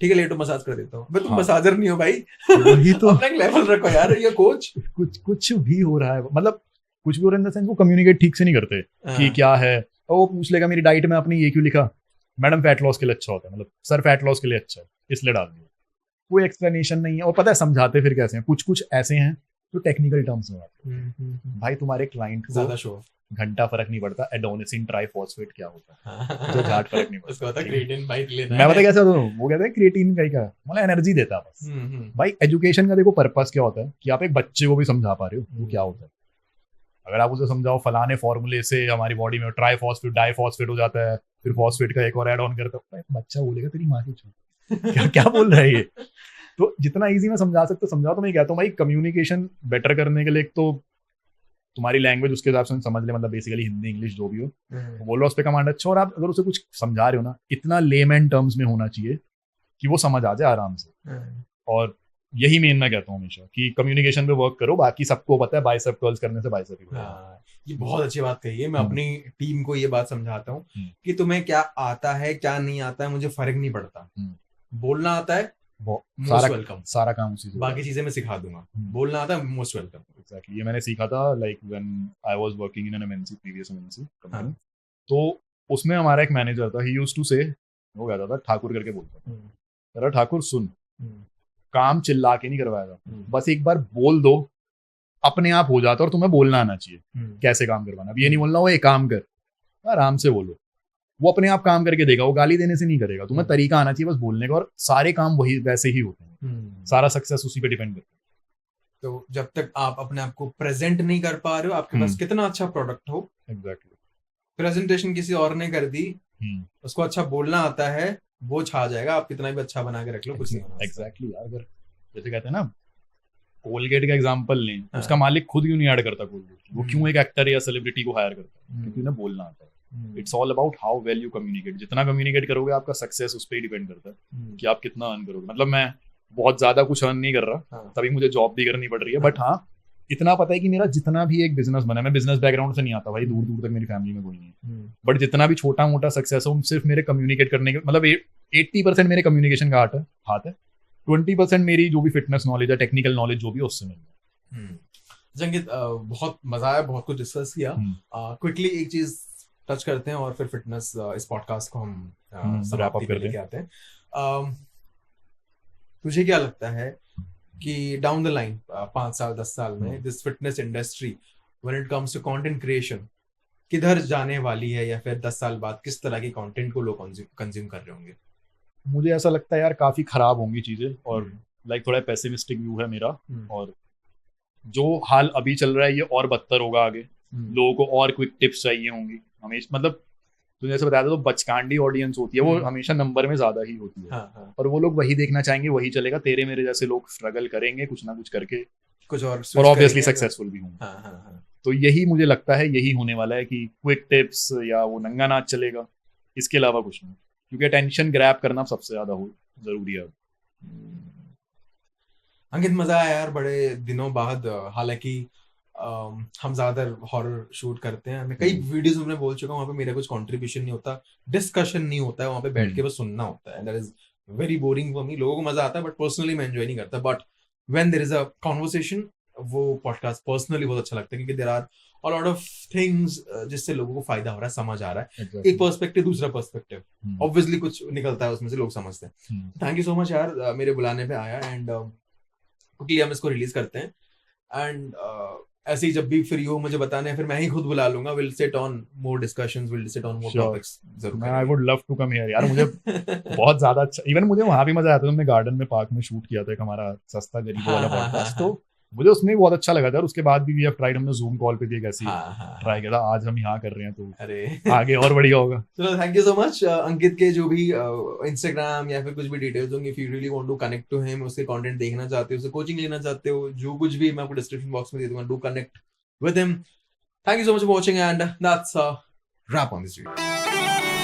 ठीक है लेटो मसाज कर देता हूँ। तुम हाँ। मसाजर नहीं हो भाई, वही तो अपना एक लेवल रखो यार, ये कोच कुछ भी हो रहा है, मतलब कुछ भी हो रहा है इन द सेंस वो कम्युनिकेट ठीक से नहीं करते कि क्या है। और वो पूछ लेगा मेरी डाइट में आपने ये क्यों लिखा, मैडम फैट लॉस के लिए अच्छा होता है, मतलब सर फैट लॉस के लिए अच्छा है इसलिए डाल दिया। कोई एक्सप्लेनेशन नहीं है, और पता है समझाते फिर कैसे हैं, कुछ ऐसे हैं जो टेक्निकल टर्म्स में आते हैं। भाई तुम्हारे क्लाइंट को ज्यादा शो घंटा फर्क नहीं पड़ता एडोनिसिन ट्राइफॉस्फेट क्या होता है, जो घाट फर्क नहीं उसको पड़ता। पता क्रिएटिन बाइट लेना मैं पता कैसे होता हूँ, वो कहते हैं क्रिएटिन का मतलब एनर्जी देता है बस। भाई एजुकेशन का देखो पर्पस क्या होता है कि आप एक बच्चे को भी समझा पा रहे हो वो क्या होता है। अगर आप उसे समझाओ फलाने फॉर्मूले से हमारी बॉडी में ट्राइफॉस्फेट डाइफॉस्फेट हो जाता है, फिर फॉस्फेट का एक और ऐड ऑन करता है, बच्चा बोलेगा तेरी माँ की छूट क्या क्या बोल रहा है ये। तो जितना इजी मैं समझा सकता समझाओ। तो मैं कहता हूँ भाई कम्युनिकेशन बेटर करने के लिए एक तो तुम्हारी लैंग्वेज उसके हिसाब से समझ ले, मतलब बेसिकली हिंदी इंग्लिश जो भी हो बोलो, उस पर कमांड अच्छा। और आप अगर उसे कुछ समझा रहे हो ना, इतना लेमैन टर्म्स में होना चाहिए कि वो समझ आ जाए आराम से। और यही मेन मैं कहता हूँ हमेशा कि कम्युनिकेशन पे वर्क करो, बाकी सबको पता है बाइसेप कर्ल्स करने से बाइसेप ही बढ़ेगा। ये बहुत अच्छी बात कही है। मैं अपनी टीम को ये बात समझाता हूँ कि तुम्हें क्या आता है क्या नहीं आता है मुझे फर्क नहीं पड़ता, बोलना आता है मोस्ट वेलकम, सारा काम उसी से, बाकी चीजें मैं सिखा दूंगा, बोलना आता है मोस्ट वेलकम। एग्जैक्टली, ये मैंने सीखा था like when I was working in an MNC, previous MNC company. तो उसमें हमारा एक मैनेजर था, ही यूज्ड टू से, वो कहता था ठाकुर करके बोलता था, अरे ठाकुर सुन, काम चिल्ला के नहीं करवाएगा, बस एक बार बोल दो अपने आप हो जाता, और तुम्हें बोलना आना चाहिए कैसे काम करवाना। अब ये नहीं बोलना वो एक काम कर, आराम से बोलो, वो अपने आप काम करके देगा, वो गाली देने से नहीं करेगा। तुम्हें तरीका आना चाहिए बस बोलने का, और सारे काम वही वैसे ही होते हैं, सारा सक्सेस उसी पे डिपेंड करता है। तो जब तक आप अपने आप को प्रेजेंट नहीं कर पा रहे हो, आपके पास कितना अच्छा प्रोडक्ट हो, एग्जैक्टली, प्रेजेंटेशन किसी और ने कर दी, उसको अच्छा बोलना आता है, वो छा जाएगा, आप कितना भी अच्छा बना के रख लो, कुछ नहीं होना। एग्जैक्टली यार, अगर जैसे कहते हैं ना कोलगेट का एग्जांपल लें, उसका मालिक खुद क्यों नहीं ऐड करता कोलगेट, वो क्यों एक एक्टर या सेलिब्रिटी को हायर करता है, क्योंकि उन्हें बोलना आता है। It's all about how well you communicate. जितना कम्युनिकेट करोगे आपका सक्सेस उस पर डिपेंड करता है कि आप कितना अर्न करोगे। मतलब मैं बहुत ज्यादा कुछ अर्न नहीं कर रहा, तभी मुझे जॉब भी करनी पड़ रही है, बट हाँ इतना पता है कि मेरा जितना भी एक बिजनेस बना, मैं बिजनेस बैकग्राउंड से नहीं आता भाई, दूर दूर तक मेरी फैमिली में कोई नहीं है, बट जितना भी छोटा मोटा सक्सेस हो सिर्फ मेरे कम्युनिकेट करने के, मतलब 80% मेरे कम्युनिकेशन का हाथ है, 20% मेरी जो भी फिटनेस नॉलेज है, टेक्निकल नॉलेज जो भी है उससे मिल रहा है। जंगित, बहुत मजा आया, बहुत कुछ डिस्कस किया। क्विकली एक चीज टच करते हैं और फिर फिटनेस इस पॉडकास्ट को हम समाप्ति पे लेके आते हैं। तुझे क्या लगता है कि डाउन द लाइन 5 साल 10 साल में this fitness industry when it comes to content creation किधर जाने वाली है, या फिर 10 साल बाद किस तरह के कंटेंट को लोग कंज्यूम कर रहे होंगे? मुझे ऐसा लगता है यार काफी खराब होंगी चीजें, और लाइक थोड़ा पेसिमिस्टिक व्यू है मेरा, और जो हाल अभी चल रहा है ये और बदतर होगा आगे। लोगों को और क्विक टिप्स चाहिए होंगी हमेशा, मतलब तुझे जैसे बताया था तो बचकांडी ऑडियंस होती है, वो हमेशा नंबर में ज्यादा ही होती है, और वो लोग वही देखना चाहेंगे, वही चलेगा। तेरे मेरे जैसे लोग स्ट्रगल करेंगे कुछ ना कुछ करके, कुछ और ऑब्वियसली सक्सेसफुल भी होंगे। तो यही मुझे लगता है यही होने वाला है कि क्विक टिप्स या वो नंगा नाच चलेगा, इसके अलावा कुछ नहीं, क्योंकि अटेंशन ग्रैब करना सबसे ज्यादा जरूरी है। अंकित, मजा आया यार बड़े दिनों बाद। हालांकि हम ज्यादातर हॉरर शूट करते हैं, मैं कई वीडियोस में बोल चुका हूँ, वहाँ पे मेरा कुछ कंट्रीब्यूशन नहीं होता, डिस्कशन नहीं होता है, वहाँ पे बैठ के बस सुनना होता है। That is very boring for me. लोगों को मजा आता है बट पर्सनली मैं एंजॉय नहीं करता, but when there is a conversation, वो पॉडकास्ट पर्सनली बहुत अच्छा लगता है, क्योंकि there are a lot of things जिससे लोगों को फायदा हो रहा है, समझ आ रहा है, एक पर्सपेक्टिव दूसरा पर्सपेक्टिव, ऑब्वियसली कुछ निकलता है उसमें से, लोग समझते हैं। थैंक यू सो मच यार, मेरे बुलाने पे आया, एंड क्योंकि हम इसको रिलीज करते हैं, एंड ऐसे ही जब भी फ्री हो मुझे बताना है, फिर मैं ही खुद बुला लूंगा। Will sit on more discussions, will sit on more topics जरूर। I would love to come here यार, मुझे बहुत ज्यादा अच्छा, इवन मुझे वहां भी मजा आया था, तुमने गार्डन में पार्क में शूट किया था एक हमारा सस्ता गरीबों वाला पॉडकास्ट, तो मुझे उसमें भी बहुत अच्छा लगा था और उसके बाद भी वी हैव ट्राइड, हमने जूम कॉल पे भी एक ऐसी हाँ ट्राई किया था। आज हम यहाँ कर रहे हैं तो अरे आगे और बढ़िया होगा। चलो थैंक यू सो मच अंकित के जो भी इंस्टाग्राम या फिर कुछ भी डिटेल्स होंगे, if you really want to connect to him, उसके कंटेंट देखना चाहते हो, उससे कोचिंग लेना चाहते हो, जो कुछ भी मैं आपको डिस्क्रिप्शन बॉक्स में दे दूंगा, do connect with him. Thank you so much for watching and that's wrap on this video.